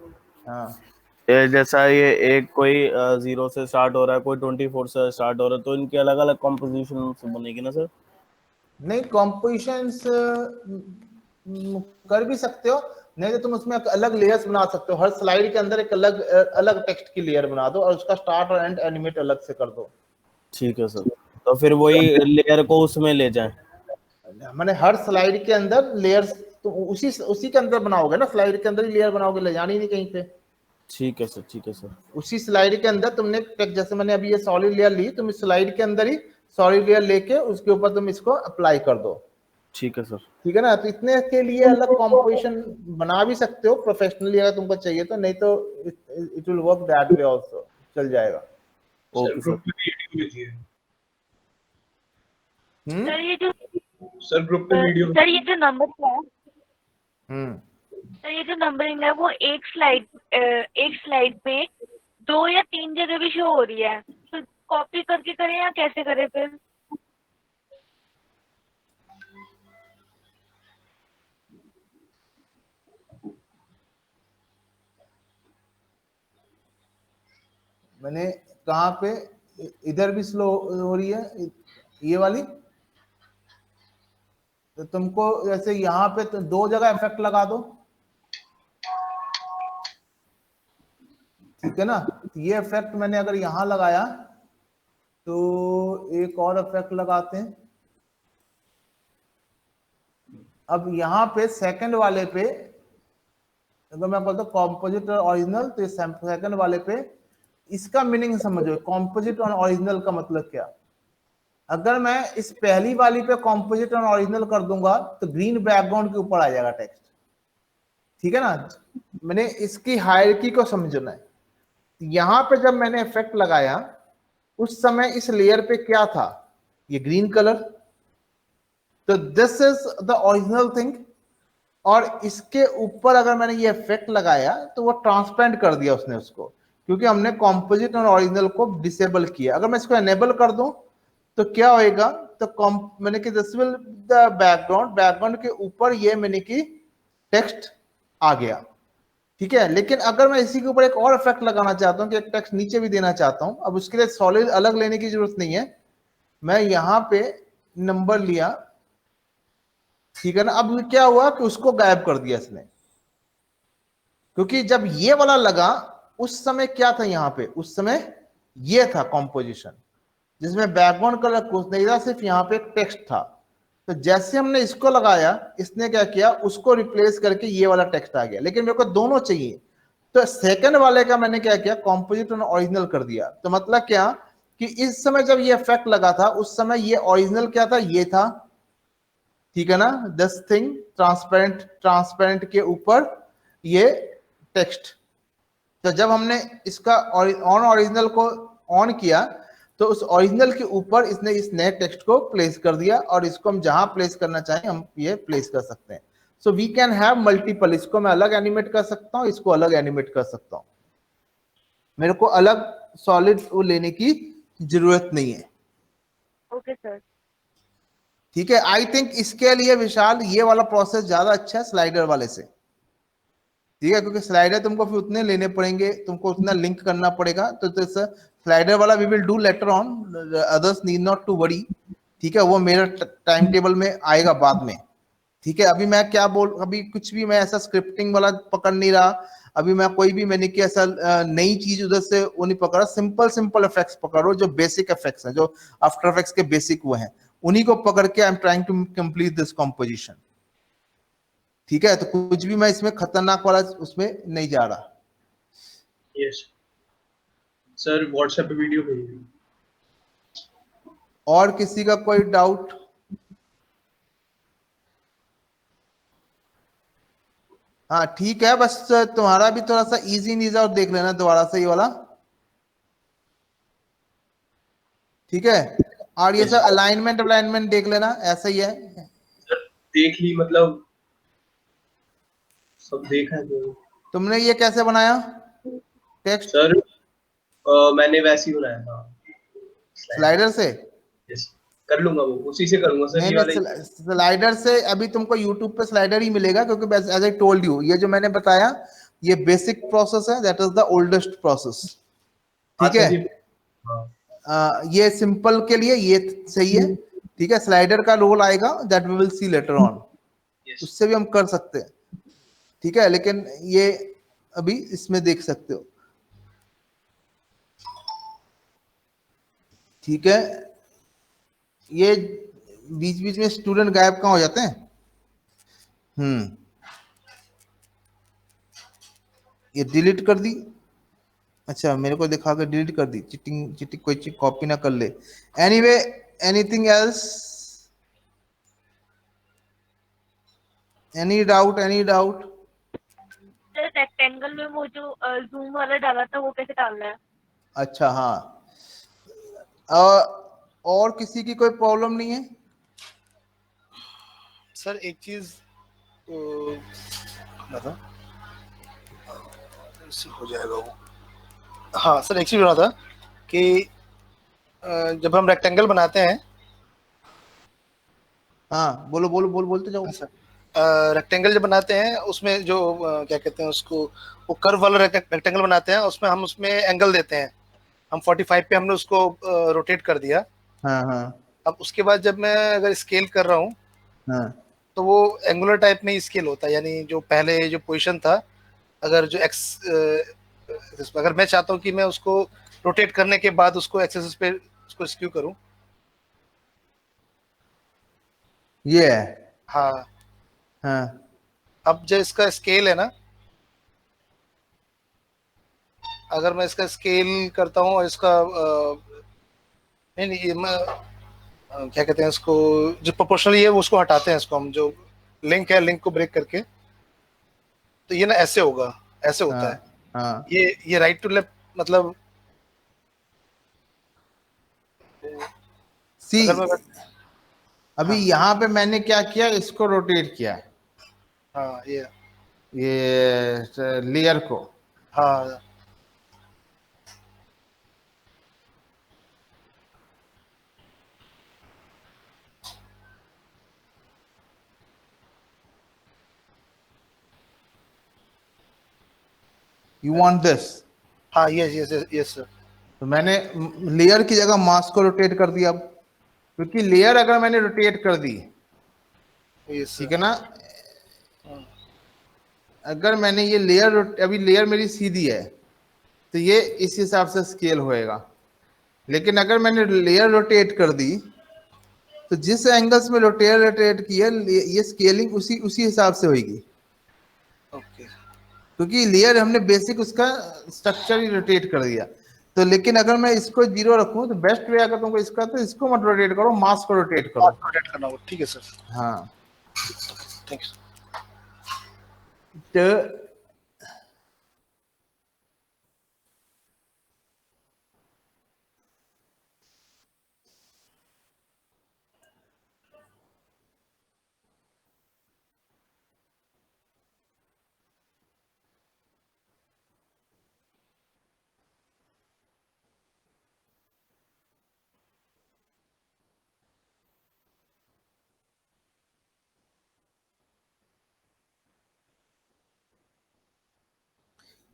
हाँ ये जैसा ये एक कोई 0 से स्टार्ट हो रहा है, कोई 24 से स्टार्ट हो रहा है, तो इनकी अलग अलग कॉम्पोजिशन बनेगी ना सर? नहीं, कॉम्पोजिशंस कर भी सकते हो, नहीं तो तुम उसमें अलग लेयर्स बना सकते हो, हर स्लाइड के अंदर एक अलग अलग टेक्स्ट की लेयर बना दो और उसका स्टार्ट और एंड एनिमेट अलग से कर दो। ठीक है सर, तो फिर वही लेयर को उसमें ले जाएं। मैंने हर स्लाइड के अंदर लेयर्स तो उसी के अंदर बनाओगे ना, स्लाइड के अंदर ही लेयर बनाओगे, ले जानी नहीं कहीं पे। ठीक है सर, ठीक है सर। उसी स्लाइड के अंदर तुमने जैसे मैंने अभी ये सॉलिड लेयर ली, तुम इस स्लाइड के अंदर ही सॉलिड लेयर लेके उसके ऊपर तुम इसको अप्लाई कर दो, ठीक है सर। ठीक है ना। तो इतने के लिए अलग कॉम्पोजिशन बना भी सकते हो प्रोफेशनली अगर तुमको चाहिए तो, नहीं तो it will work that way also, चल जाएगा। Okay sir. ग्रुप में वीडियो भेजिए सर ये जो सर, ग्रुप पे वीडियो। सर ये जो नंबर है, हम्म, सर ये जो नंबरिंग है वो एक स्लाइड पे 2 या 3 जगह भी शो हो रही है, तो कॉपी करके करें या कैसे करें फिर? मैंने कहाँ पे, इधर भी स्लो हो रही है ये वाली, तो तुमको जैसे यहाँ पे तो 2 जगह इफेक्ट लगा दो, ठीक है ना। ये इफेक्ट मैंने अगर यहाँ लगाया तो एक और इफेक्ट लगाते हैं। अब यहाँ पे सेकंड वाले पे अगर मैं बोलता हूँ कॉम्पोजिट और ओरिजिनल, तो सेकंड वाले पे इसका मीनिंग समझो, कॉम्पोजिट और ओरिजिनल का मतलब क्या। अगर मैं इस पहली वाली पे कॉम्पोजिट और ओरिजिनल कर दूंगा तो ग्रीन बैकग्राउंड के ऊपर आ जाएगा टेक्स्ट, ठीक है ना। मैंने इसकी हायरार्की को समझना है। यहाँ पे जब मैंने इफेक्ट लगाया उस समय इस लेयर पे क्या था, ये ग्रीन कलर, तो this is the original thing, और इसके ऊपर अगर मैंने ये इफेक्ट लगाया तो वो ट्रांसपेरेंट कर दिया उसने उसको, क्योंकि हमने कॉम्पोजिट और ओरिजिनल को डिसेबल किया। अगर मैं इसको एनेबल कर दूं तो क्या होएगा, तो मैंने कि दिस विल द बैकग्राउंड के ऊपर ये मैंने कि टेक्स्ट आ गया, ठीक है। लेकिन अगर मैं इसी के ऊपर एक और इफेक्ट लगाना चाहता हूं कि एक टेक्स्ट नीचे भी देना चाहता हूं, अब उसके लिए सॉलिड अलग लेने की जरूरत नहीं है, मैं यहां पे नंबर लिया, ठीक है ना। अब क्या हुआ कि उसको गायब कर दिया इसने, क्योंकि जब ये वाला लगा उस समय क्या था यहाँ पे, उस समय ये था कॉम्पोजिशन जिसमें बैकग्राउंड कलर कुछ नहीं था, सिर्फ यहाँ पे एक टेक्स्ट था। तो जैसे हमने इसको लगाया, इसने क्या किया, उसको रिप्लेस करके ये वाला टेक्स्ट आ गया। लेकिन मेरे को दोनों चाहिए, तो सेकंड वाले का मैंने क्या किया, कॉम्पोजिट और ओरिजिनल कर दिया। तो मतलब क्या कि इस समय जब ये इफेक्ट लगा था उस समय ये ओरिजिनल क्या था, ये था, ठीक है ना, दिस थिंग ट्रांसपेरेंट के ऊपर ये टेक्स्ट। तो जब हमने इसका ऑन ओरिजिनल को ऑन किया तो उस ओरिजिनल के ऊपर इसने इस नए टेक्स्ट को प्लेस कर दिया, और इसको हम जहां प्लेस करना चाहें हम ये प्लेस कर सकते हैं। So we can have multiple, इसको मैं अलग एनिमेट कर सकता हूं, इसको अलग एनिमेट कर सकता हूं, मेरे को अलग सॉलिड लेने की जरूरत नहीं है। Okay sir. ठीक है, आई थिंक इसके लिए विशाल ये वाला प्रोसेस ज्यादा अच्छा है स्लाइडर वाले से, ठीक है, क्योंकि स्लाइडर तुमको फिर उतने लेने पड़ेंगे, तुमको उतना लिंक करना पड़ेगा। तो स्लाइडर वाला we will do later on, others need not to worry, ठीक है, वो मेरा टाइम टेबल में आएगा बाद में, ठीक है। अभी मैं क्या अभी कुछ भी मैं ऐसा स्क्रिप्टिंग वाला पकड़ नहीं रहा, अभी मैं कोई भी मैंने कि ऐसा नई चीज उधर से वो नहीं पकड़ा, सिंपल इफेक्ट्स पकड़ो, जो बेसिक इफेक्ट्स हैं, जो आफ्टर इफेक्ट्स के बेसिक वो हैं, उन्हीं को पकड़ के I am trying to complete this composition, ठीक है। तो कुछ भी मैं इसमें खतरनाक वाला उसमें नहीं जा रहा। यस सर, व्हाट्सएप पे वीडियो भेजिए। और किसी का कोई डाउट? हाँ ठीक है, बस तुम्हारा भी थोड़ा सा इजी नीज आउट देख लेना दोबारा से ये वाला, ठीक है। और ये सब अलाइनमेंट देख लेना, ऐसा ही है। सर देख ली, मतलब सब देखा है तो। तुमने ये कैसे बनाया टेक्स्ट? सर मैंने वैसे ही बनाया था स्लाइडर से? यस, कर लूंगा वो, उसी से करूंगा सर। ये वाले स्लाइडर से अभी तुमको यूट्यूब पे स्लाइडर ही मिलेगा, क्योंकि एज आई टोल्ड यू, ये जो मैंने बताया ये बेसिक प्रोसेस है, that is the oldest process, ठीक है। ये सिंपल के लिए ये सही है, ठीक है। स्लाइडर का रोल आएगा, that we will see later on, उससे भी हम कर सकते हैं, ठीक है। लेकिन ये अभी इसमें देख सकते हो, ठीक है। ये बीच बीच में स्टूडेंट गायब कहाँ हो जाते हैं? ये डिलीट कर दी, अच्छा मेरे को दिखा के डिलीट कर दी, चिटिंग कोई चीज कॉपी ना कर ले। Anyway, anything else, any doubt? Sir rectangle में वो जो जूम वाला डाला था वो कैसे डालना है? अच्छा हाँ, और किसी की कोई प्रॉब्लम नहीं है? सर एक चीज था, हो जाएगा वो। हाँ सर, एक चीज बना था कि जब हम रेक्टेंगल बनाते हैं, हाँ बोलते जाओ। रेक्टेंगल जब बनाते हैं उसमें जो क्या कहते हैं उसको, वो कर्व वाला रेक्टेंगल बनाते हैं, उसमें हम उसमें एंगल देते हैं, हम 45 पे हमने उसको रोटेट कर दिया। हाँ। अब उसके बाद जब मैं अगर स्केल कर रहा हूँ तो वो एंगुलर टाइप में ही स्केल होता है, यानी जो पहले जो पोजीशन था, अगर जो अगर मैं चाहता हूँ कि मैं उसको रोटेट करने के बाद उसको एक्स एक्सिस पे उसको स्क्यू करूँ, ये है। हाँ। अब जो इसका स्केल है ना, अगर मैं इसका स्केल करता हूँ और इसका नहीं ये मैं क्या कहते हैं इसको, जो प्रोपोर्शनली है उसको हटाते हैं, इसको हम जो लिंक है, लिंक को ब्रेक करके, तो ये ना ऐसे होगा, ऐसे होता है। ये राइट टू लेफ्ट मतलब सी, अभी यहाँ पे मैंने क्या किया, इसको रोटेट किया, हाँ ये लेयर को। हाँ यू वांट दिस, हाँ, यस यस यस सर। तो मैंने लेयर की जगह मास्क को रोटेट कर दिया अब, क्योंकि लेयर अगर मैंने रोटेट कर दी, यस ठीक सर। है ना, अगर मैंने ये लेयर, अभी लेयर मेरी सीधी है तो ये इस हिसाब से स्केल होएगा, लेकिन अगर मैंने लेयर रोटेट कर दी तो जिस एंगल्स में रोटेट किया ये स्केलिंग उसी उसी हिसाब से होगी, ओके क्योंकि लेयर हमने बेसिक उसका स्ट्रक्चर ही रोटेट कर दिया। तो लेकिन अगर मैं इसको 0 रखूं तो बेस्ट वे अगर तुमको इसका, तो इसको मत रोटेट करो, मास्क को रोटेट करो। रोटेट करना होगा, ठीक है सर। हाँ, थैंक यू। तो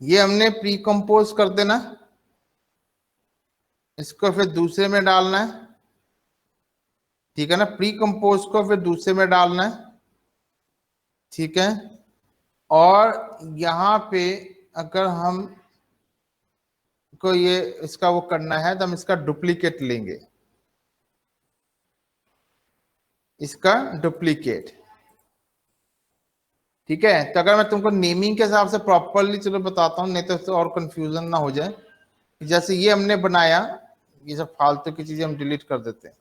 ये हमने प्री कंपोज कर देना, इसको फिर दूसरे में डालना है, ठीक है ना, प्री कंपोज को फिर दूसरे में डालना है, ठीक है। और यहाँ पे अगर हम को ये इसका वो करना है तो हम इसका डुप्लीकेट लेंगे, इसका डुप्लीकेट, ठीक है। तो अगर मैं तुमको नेमिंग के हिसाब से प्रॉपरली चलो बताता हूँ, नहीं तो और कंफ्यूजन ना हो जाए। जैसे ये हमने बनाया, ये सब फालतू की चीजें हम डिलीट कर देते हैं।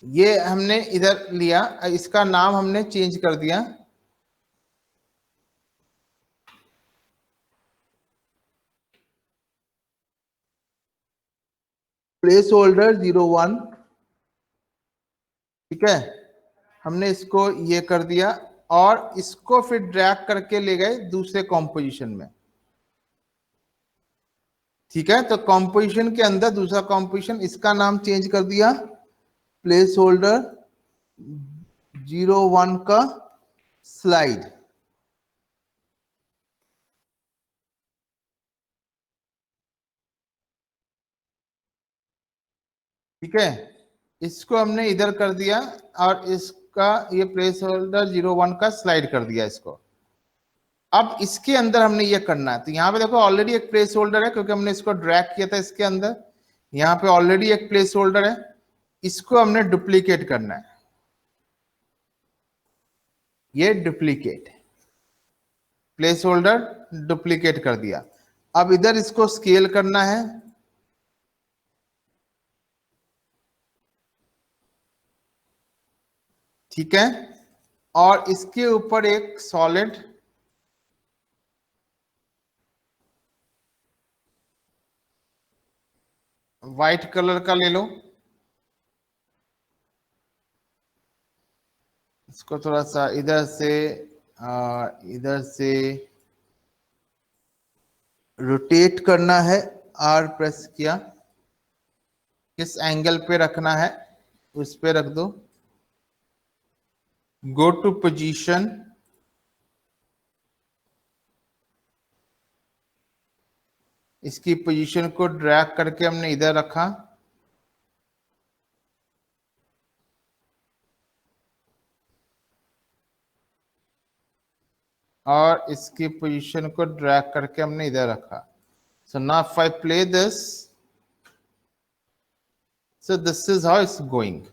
ये हमने इधर लिया, इसका नाम हमने चेंज कर दिया, प्लेस होल्डर 01, ठीक है। हमने इसको ये कर दिया और इसको फिर ड्रैग करके ले गए दूसरे कॉम्पोजिशन में, ठीक है। तो कॉम्पोजिशन के अंदर दूसरा कॉम्पोजिशन, इसका नाम चेंज कर दिया, प्लेस होल्डर 01 का स्लाइड, ठीक है। इसको हमने इधर कर दिया और इसका ये प्लेस होल्डर 01 का स्लाइड कर दिया इसको। अब इसके अंदर हमने ये करना है, तो यहाँ पे देखो ऑलरेडी एक प्लेस होल्डर है, क्योंकि हमने इसको ड्रैग किया था इसके अंदर, यहाँ पे ऑलरेडी एक प्लेस होल्डर है, इसको हमने डुप्लीकेट करना है, ये डुप्लीकेट, प्लेस होल्डर डुप्लीकेट कर दिया। अब इधर इसको स्केल करना है, ठीक है। और इसके ऊपर एक सॉलिड व्हाइट कलर का ले लो, इसको थोड़ा सा इधर से रोटेट करना है, आर प्रेस किया, किस एंगल पे रखना है उस पे रख दो, गो टू पोजीशन, इसकी पोजीशन को ड्रैग करके हमने इधर रखा, और इसकी पोजीशन को ड्रैग करके हमने इधर रखा। So now if I play this, so this is how it's going.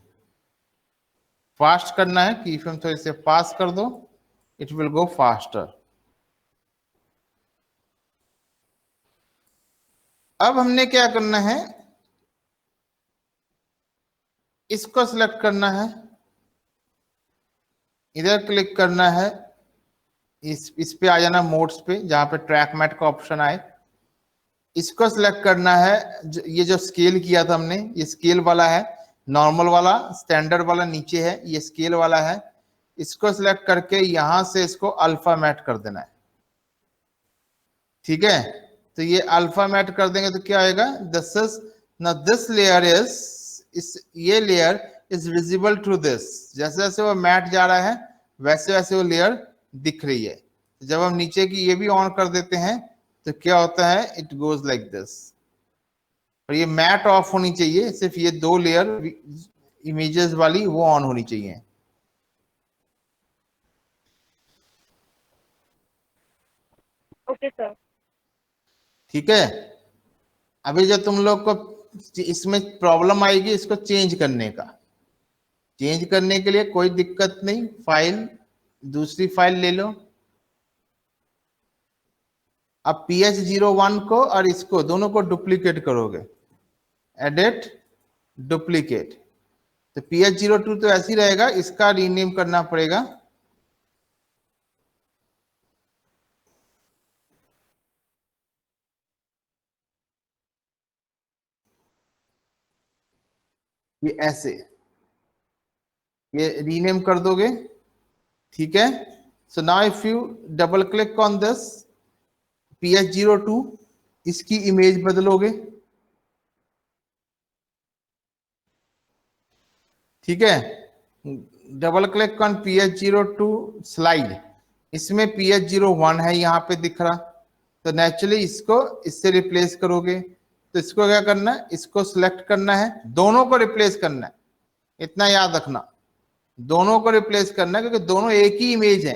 Fast करना है कि हम थोड़े से पास कर दो, इट विल गो फास्टर। अब हमने क्या करना है, इसको सिलेक्ट करना है, इधर क्लिक करना है, इस पे आ जाना मोड्स पे, जहां पे ट्रैक मैट का ऑप्शन आए, इसको सिलेक्ट करना है। ये जो स्केल किया था हमने, ये स्केल वाला है, नॉर्मल वाला, स्टैंडर्ड वाला नीचे है, ये स्केल वाला है। इसको सिलेक्ट करके यहां से इसको अल्फा मैट कर देना है, ठीक है। तो ये अल्फा मैट कर देंगे तो क्या आएगा, दिस इज ना, दिस लेयर इज, इस ये layer is visible to this. जैसे जैसे वो मैट जा रहा है वैसे वैसे वो लेयर दिख रही है। जब हम नीचे की ये भी ऑन कर देते हैं तो क्या होता है, इट गोज लाइक दिस। और ये मैट ऑफ होनी चाहिए, सिर्फ ये 2 लेयर इमेजेस वाली वो ऑन होनी चाहिए। Okay sir. ठीक है। अभी जो तुम लोग को इसमें प्रॉब्लम आएगी इसको चेंज करने का, चेंज करने के लिए कोई दिक्कत नहीं, फाइल, दूसरी फाइल ले लो। अब PH01 को और इसको दोनों को डुप्लीकेट करोगे, एडिट डुप्लीकेट। तो PH02 तो ऐसे ही रहेगा, इसका रीनेम करना पड़ेगा। ये ऐसे, ये रीनेम कर दोगे, ठीक है। So now if U double click on this PH02, इसकी इमेज बदलोगे, ठीक है। Double click on PH02 slide, इसमें PH01 है यहाँ पे दिख रहा, तो नेचुरली इसको इससे रिप्लेस करोगे। तो इसको क्या करना है, इसको सिलेक्ट करना है, दोनों को रिप्लेस करना है, इतना याद रखना, दोनों को रिप्लेस करना है क्योंकि दोनों एक ही इमेज है।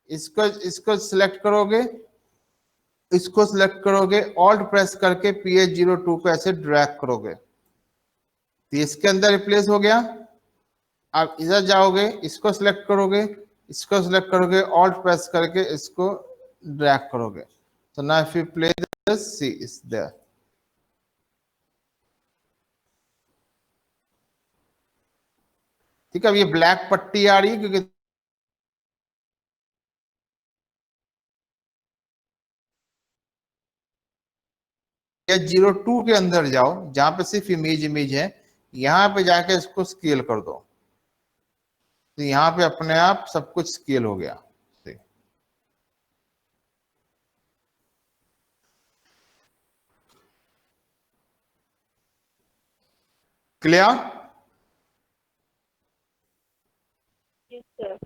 इसको सिलेक्ट करोगे, इसको सिलेक्ट करोगे, ऑल्ट प्रेस करके PH02 को ऐसे ड्रैग करोगे तो इसके अंदर रिप्लेस हो गया। अब इधर जाओगे, इसको सिलेक्ट करोगे, इसको सिलेक्ट करोगे, ऑल्ट प्रेस करके इसको ड्रैग करोगे। तो now if you play this, see is there. ठीक है। अब ये ब्लैक पट्टी आ रही है क्योंकि PH02 के अंदर जाओ जहां पे सिर्फ इमेज है, यहां पे जाके इसको स्केल कर दो, तो यहां पे अपने आप सब कुछ स्केल हो गया। Clear? Yes sir.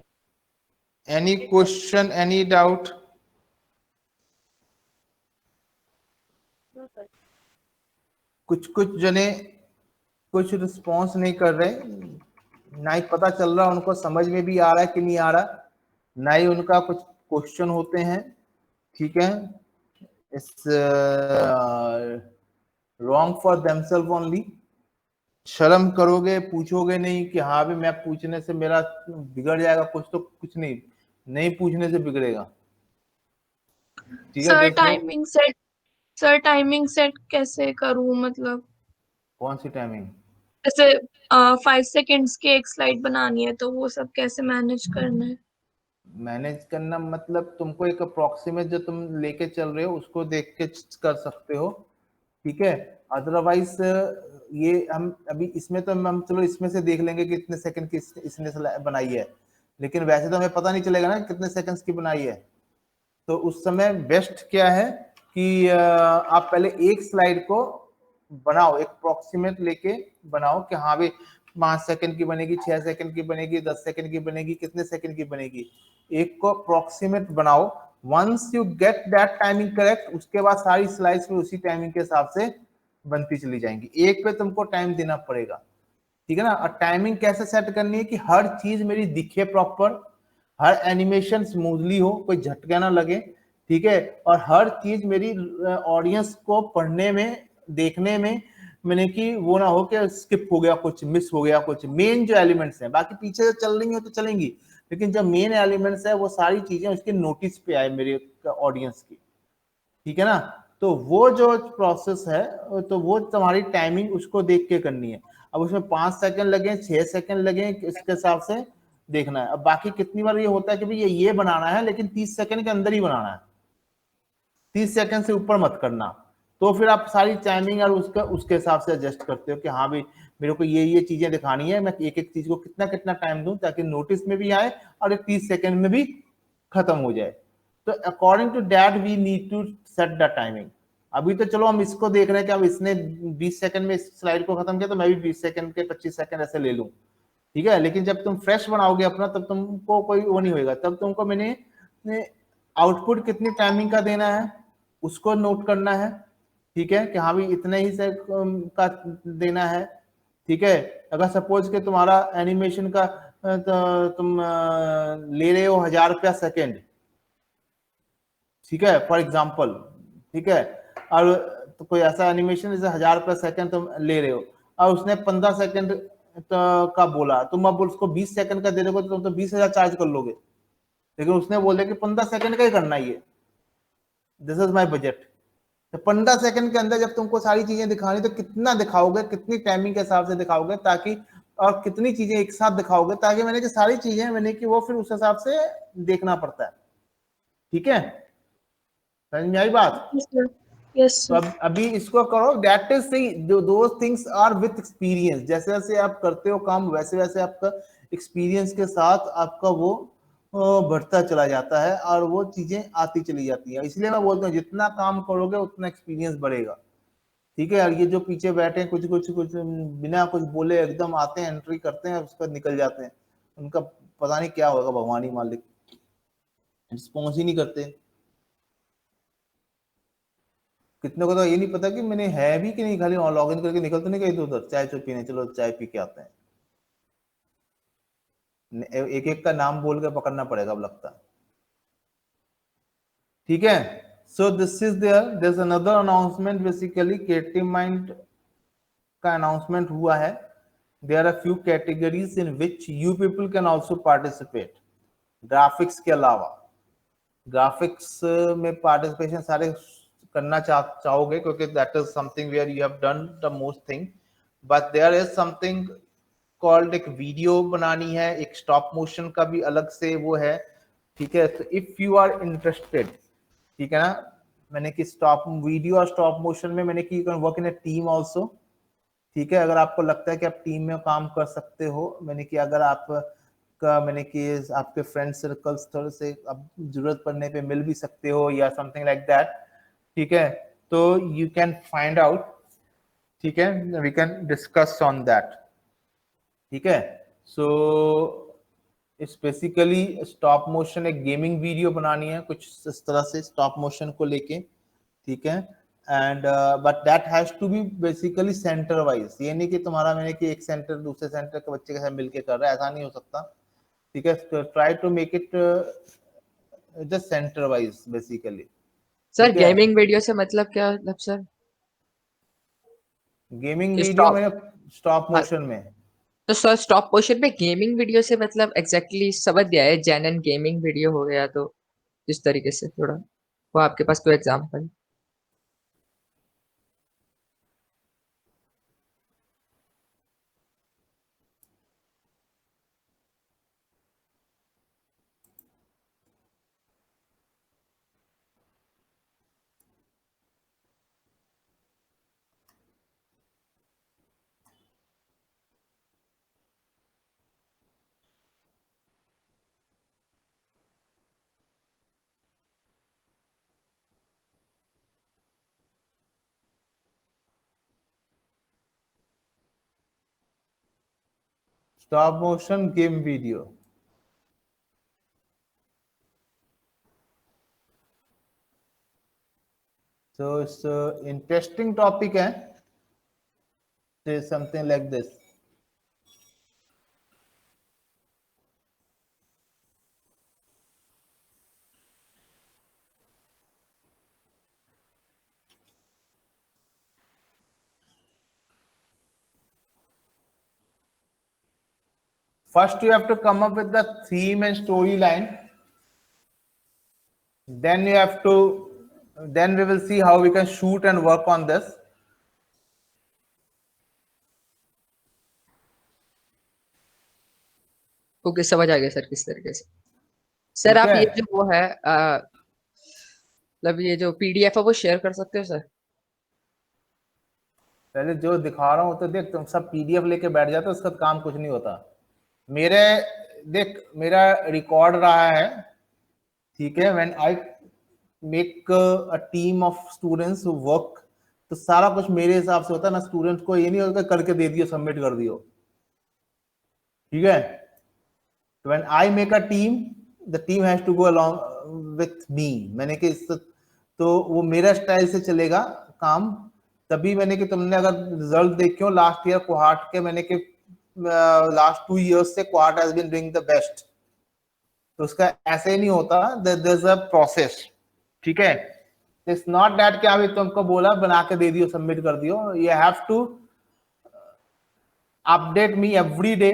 Any question, any doubt? No sir. कुछ जने कुछ रिस्पॉन्स नहीं कर रहे, ना ही पता चल रहा उनको समझ में भी आ रहा है कि नहीं आ रहा, ना ही उनका कुछ क्वेश्चन होते हैं, ठीक है। It's wrong for themself only. शर्म करोगे, पूछोगे नहीं कि हाँ भी मैं पूछने से मेरा बिगड़ जाएगा कुछ, तो कुछ नहीं, नहीं पूछने से बिगड़ेगा, ठीक है। सर देखो, टाइमिंग सेट कैसे करूं, मतलब कौन सी टाइमिंग? जैसे 5 सेकेंड्स की एक स्लाइड बनानी है तो वो सब कैसे मैनेज करना है? मैनेज करना मतलब तुमको एक अप्रोक्सीमेट जो तुम लेके चल रहे हो उसको देख के कर सकते हो, ठीक है। अदरवाइज ये हम अभी इसमें तो हम चलो इसमें से देख लेंगे कि कितने सेकंड की इसने बनाई है, लेकिन वैसे तो हमें पता नहीं चलेगा ना कितने सेकंड्स की बनाई है। तो उस समय बेस्ट क्या है कि आप पहले एक स्लाइड को बनाओ, एक अप्रोक्सीमेट लेके बनाओ कि हाँ भाई 5 सेकंड की बनेगी, 6 सेकंड की बनेगी, 10 सेकंड की बनेगी, कितने सेकंड की बनेगी, एक को अप्रोक्सीमेट बनाओ। Once you get that timing correct, उसके बाद सारी स्लाइड्स में उसी टाइमिंग के हिसाब से बनती चली जाएंगी। एक पे तुमको टाइम देना पड़ेगा, ठीक है ना। और टाइमिंग कैसे सेट करनी है कि हर चीज मेरी दिखे प्रॉपर, हर एनिमेशन स्मूथली हो, कोई झटका ना लगे, ठीक है। और हर चीज मेरी ऑडियंस को पढ़ने में, देखने में, मैंने कि वो ना हो कि स्किप हो गया कुछ, मिस हो गया कुछ। मेन जो एलिमेंट्स हैं, बाकी पीछे से चल रही हो तो चलेंगी, लेकिन जो मेन एलिमेंट्स है वो सारी चीजें उसके नोटिस पे आए मेरे ऑडियंस की, ठीक है ना। तो वो जो प्रोसेस है तो वो तुम्हारी टाइमिंग उसको देख के करनी है। अब उसमें 5 सेकंड लगे, 6 सेकंड लगे, इसके हिसाब से देखना है। अब बाकी कितनी बार ये होता है कि भाई ये बनाना है लेकिन 30 सेकंड के अंदर ही बनाना है, 30 सेकंड से ऊपर मत करना। तो फिर आप सारी टाइमिंग और उसका उसके हिसाब से एडजस्ट करते हो कि हाँ भाई मेरे को ये चीजें दिखानी है, मैं एक एक चीज को कितना कितना टाइम दूं ताकि नोटिस में भी आए और 30 सेकंड में भी खत्म हो जाए। तो according to that we need to set the timing. अभी तो चलो हम इसको देख रहे हैं कि अब इसने 20 सेकंड में इस स्लाइड को खत्म किया तो मैं भी 20 सेकंड के 25 सेकंड ऐसे ले लूं, ठीक है। लेकिन जब तुम फ्रेश बनाओगे अपना तब तुमको कोई वो नहीं होगा, तब तुमको मैंने आउटपुट कितनी टाइमिंग का देना है उसको नोट करना है, ठीक है, कि हाँ भी इतने ही से का देना है, ठीक है। अगर सपोज के तुम्हारा एनिमेशन का तो तुम ले रहे हो 1000 रुपया सेकेंड, ठीक है, फॉर एग्जाम्पल, ठीक है, और तो कोई ऐसा एनिमेशन जैसे 1000 रुपया सेकेंड तुम ले रहे हो और उसने 15 सेकेंड का बोला, तुम अब उसको 20 सेकंड का दे दोगे तो तुम तो 20,000 चार्ज कर लोगे, लेकिन उसने बोले कि 15 सेकंड का ही करना है, ये दिस इज माय बजट। तो 15 सेकंड के अंदर जब तुमको सारी चीजें दिखानी तो कितना दिखाओगे, कितनी टाइमिंग के हिसाब से दिखाओगे, ताकि और कितनी चीजें एक साथ दिखाओगे, ताकि मैंने जो सारी चीजें मैंने की वो फिर उस हिसाब से देखना पड़ता है, ठीक है, समझ में आई बात। यस तो अब अभी इसको करो, दैट इज सही, those things are with experience, जैसे जैसे आप करते हो काम वैसे वैसे आपका एक्सपीरियंस के साथ आपका वो बढ़ता चला जाता है और वो चीजें आती चली जाती है। इसलिए मैं बोलता हूँ जितना काम करोगे उतना एक्सपीरियंस बढ़ेगा, ठीक है। और ये जो पीछे बैठे हैं कुछ कुछ कुछ बिना कुछ बोले एकदम आते हैं, एंट्री करते हैं, उसका निकल जाते हैं, उनका पता नहीं क्या होगा, भगवान ही मालिक, रिस्पॉन्स ही नहीं करते। कितने को तो ये नहीं पता कि मैंने है भी कि नहीं, खाली लॉग इन करके निकल तो नहीं गए उधर चाय चो पीने, चलो चाय पी के आते हैं, एक एक का नाम बोल के पकड़ना पड़ेगा अब लगता है, ठीक है। So this is there is another announcement, basically creative mind का अनाउंसमेंट हुआ है। There are few categories in which you people can also participate, graphics के अलावा। ग्राफिक्स में पार्टिसिपेशन सारे करना चाहोगे क्योंकि that is something where you have done the most thing, but there is something called, एक वीडियो बनानी है, एक स्टॉप मोशन का भी अलग से वो है, ठीक है। तो इफ यू आर इंटरेस्टेड, ठीक है ना, मैंने कि स्टॉप वीडियो और स्टॉप मोशन में मैंने की work in A team also, ठीक है। अगर आपको लगता है कि आप टीम में काम कर सकते हो, मैंने कि अगर आप का मैंने कि आपके फ्रेंड सर्कल्स थोड़े से अब जरूरत पड़ने पे मिल भी सकते हो या समथिंग लाइक दैट, ठीक है, तो यू कैन फाइंड आउट, ठीक है, we can discuss on that, ठीक है। So it's basically stop motion, एक गेमिंग वीडियो बनानी है कुछ इस तरह से स्टॉप मोशन को लेके, ठीक है। And but that has to be basically centre wise, ये नहीं कि तुम्हारा मैंने कि एक सेंटर दूसरे सेंटर के बच्चे के साथ मिलके कर रहा है, ऐसा नहीं हो सकता, ठीक है। Try to make it just centre wise basically. Sir gaming video से मतलब क्या, मतलब सर गेमिंग वीडियो में स्टॉप मोशन में, तो सर स्टॉप मोशन में गेमिंग वीडियो से मतलब एग्जैक्टली समझ गया है, जेन्युइन गेमिंग वीडियो हो गया, तो इस तरीके से थोड़ा वो आपके पास कोई example? Stop motion game video, so it's interesting topic है, say something like this. First you have to come up with the theme and storyline, then you have to, then we will see how we can shoot and work on this. Okay समझ आ गया sir किस तरीके से। Sir आप ये जो वो है मतलब ये जो पीडीएफ है वो शेयर कर सकते हो सर? पहले जो दिखा रहा हूँ तो देख, तुम सब पीडीएफ लेके बैठ जाते हो, उसका काम कुछ नहीं होता। मेरे देख, मेरा रिकॉर्ड रहा है, ठीक है, when I make a team of students who work, तो सारा कुछ मेरे हिसाब से होता है ना, स्टूडेंट को ये नहीं होता करके दे दियो, सबमिट कर दियो, ठीक है। When I make a team, the team has to go along with me, मैंने कि तो वो मेरा स्टाइल से चलेगा काम। तभी मैंने कि तुमने अगर रिजल्ट देखो लास्ट ईयर कोहार्ट के, मैंने कि लास्ट 2 इयर्स से cohort has been doing the best, तो उसका ऐसे ही नहीं होता, देयर इज अ प्रोसेस, ठीक है। इट्स नॉट दैट कि अभी तुमको बोला बना के दे दियो, सबमिट कर दियो, you have to update me every day,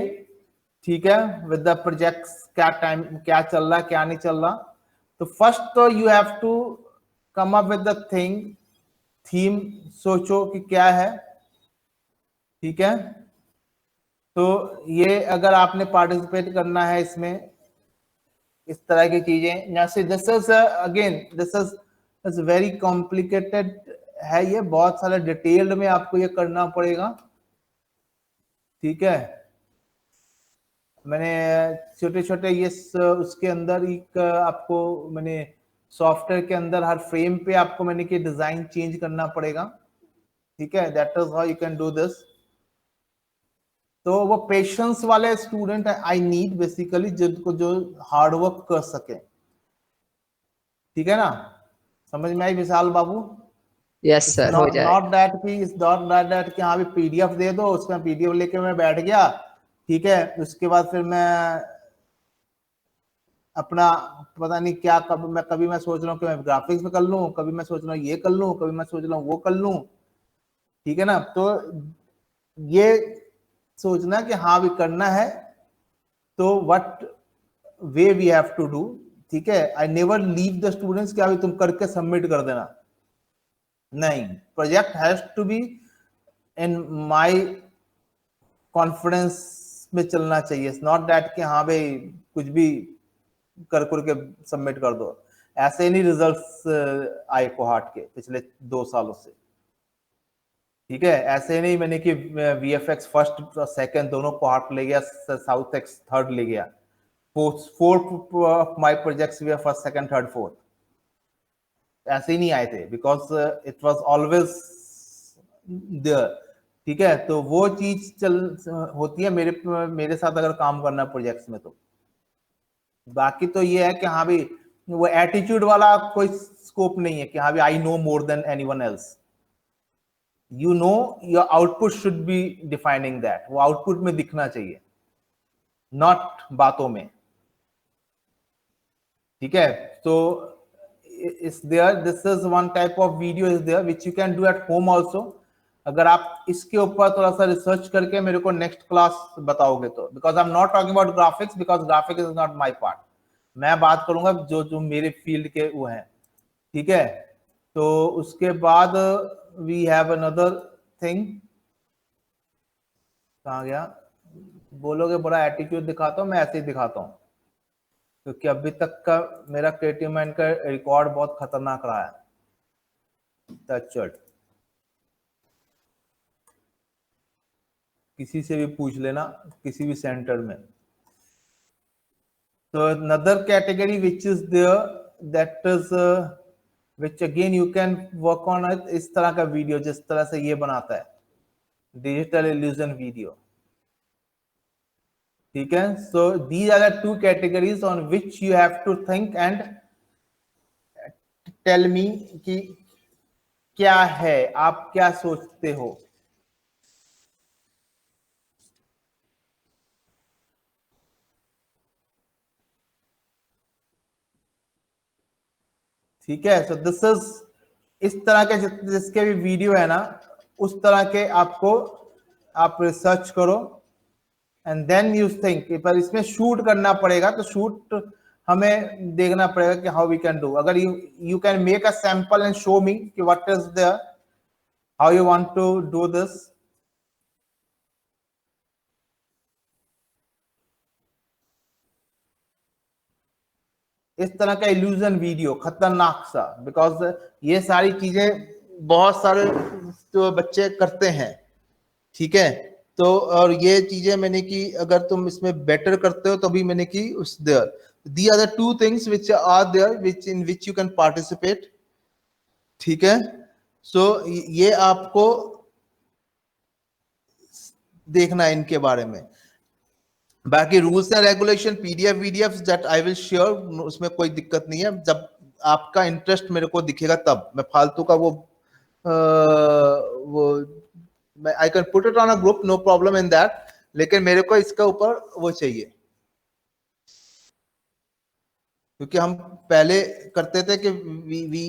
ठीक है, विद द प्रोजेक्ट्स, क्या टाइम, क्या चल रहा, क्या नहीं चल रहा। तो फर्स्ट तो you have to come up with the theme, सोचो कि क्या है, ठीक है। तो ये अगर आपने पार्टिसिपेट करना है इसमें, इस तरह की चीजें, जैसे this is again, this is very complicated है, ये बहुत सारे डिटेल्ड में आपको ये करना पड़ेगा, ठीक है। मैंने छोटे छोटे ये उसके अंदर एक आपको मैंने सॉफ्टवेयर के अंदर हर फ्रेम पे आपको मैंने कि डिजाइन चेंज करना पड़ेगा, ठीक है। That is how you can do this. तो वो पेशेंस वाले स्टूडेंट आई नीड बेसिकली, जिनको जो हार्ड वर्क कर सके, ठीक है ना, समझ में आई विशाल बाबू? यस सर, हो जाएगा। नॉट दैट कि इस नॉट दैट कि हाँ भी पीडीएफ दे दो, उसमें पीडीएफ लेके मैं बैठ गया, ठीक है, उसके बाद फिर मैं अपना पता नहीं क्या, कभी मैं सोच रहा हूँ कि मैं ग्राफिक्स में कर लूँ, कभी मैं सोच रहा हूँ ये कर लूँ, कभी मैं सोच रहा हूँ वो कर लूँ, ठीक है ना। तो ये सोचना कि हाँ भी करना है, तो what way we have to do, ठीक है। I never leave the students कि अभी तुम करके सबमिट कर देना, नहीं, project has to be in my confidence में चलना चाहिए, नॉट दैट कि हाँ भाई कुछ भी कर के सबमिट कर दो। ऐसे नहीं रिजल्ट्स आए कोहार्ट के पिछले 2 सालों से, ठीक है। ऐसे नहीं मैंने कि वीएफएक्स फर्स्ट सेकंड दोनों कोहार्ट ले गया, साउथ एक्स थर्ड ले गया, fourth of my projects we are first second third fourth, ऐसे ही नहीं आए थे, because it was always there, ठीक है। तो वो चीज चल होती है मेरे साथ अगर काम करना प्रोजेक्ट्स में। तो बाकी तो ये है कि हाँ भी वो एटीट्यूड वाला कोई स्कोप नहीं है कि हाँ भी I know more than anyone else, you know your output should be defining that, वो आउटपुट में दिखना चाहिए, नॉट बातों में, ठीक है। तो is there, this is one type of video is there which you can do at home also. अगर आप इसके ऊपर थोड़ा सा रिसर्च करके मेरे को नेक्स्ट क्लास बताओगे तो, because I am not talking about graphics, because graphics is not my part, मैं बात करूंगा जो जो मेरे फील्ड के वो हैं, ठीक है। तो उसके बाद वी हैव अनदर थिंग, कहाँ गया, बोलोगे बड़ा एटीट्यूड दिखाता हूँ, मैं ऐसे ही दिखाता हूँ, क्योंकि अभी तक का मेरा क्रिएटिव माइंड का रिकॉर्ड बहुत खतरनाक रहा है। चल किसी से भी पूछ लेना, किसी भी सेंटर में। तो another category which is there, that is which again you can work on it, इस तरह का वीडियो जिस तरह से ये बनाता है, डिजिटल इल्यूजन वीडियो, ठीक है। सो these are the 2 categories on which you have to think and tell me कि क्या है, आप क्या सोचते हो, ठीक है। सो दिस इज, इस तरह के जिसके भी वीडियो है ना, उस तरह के आपको आप रिसर्च करो एंड देन यू थिंक, पर इसमें शूट करना पड़ेगा, तो शूट हमें देखना पड़ेगा कि हाउ वी कैन डू। अगर you can make a sample and show me कि what is there, how you want to do this, इस तरह का इल्यूजन वीडियो खतरनाक सा, बिकॉज ये सारी चीजें बहुत सारे तो बच्चे करते हैं, ठीक है। तो और ये चीजें मैंने की, अगर तुम इसमें बेटर करते हो तभी मैंने की उस there, they are the two things which are there which in which you can participate, ठीक है। सो ये आपको देखना है इनके बारे में। बाकी rules and regulation PDF that I will share, उसमें कोई दिक्कत नहीं है। जब आपका इंटरेस्ट मेरे को दिखेगा तब मैं फालतू का वो I can put it on a group, no problem in that, लेकिन मेरे को इसका ऊपर वो चाहिए, क्योंकि हम पहले करते थे कि we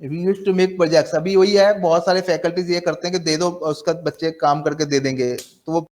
used to make projects. अभी वही है, बहुत सारे फैकल्टीज ये करते हैं कि दे दो, उसका बच्चे काम करके दे देंगे, तो वो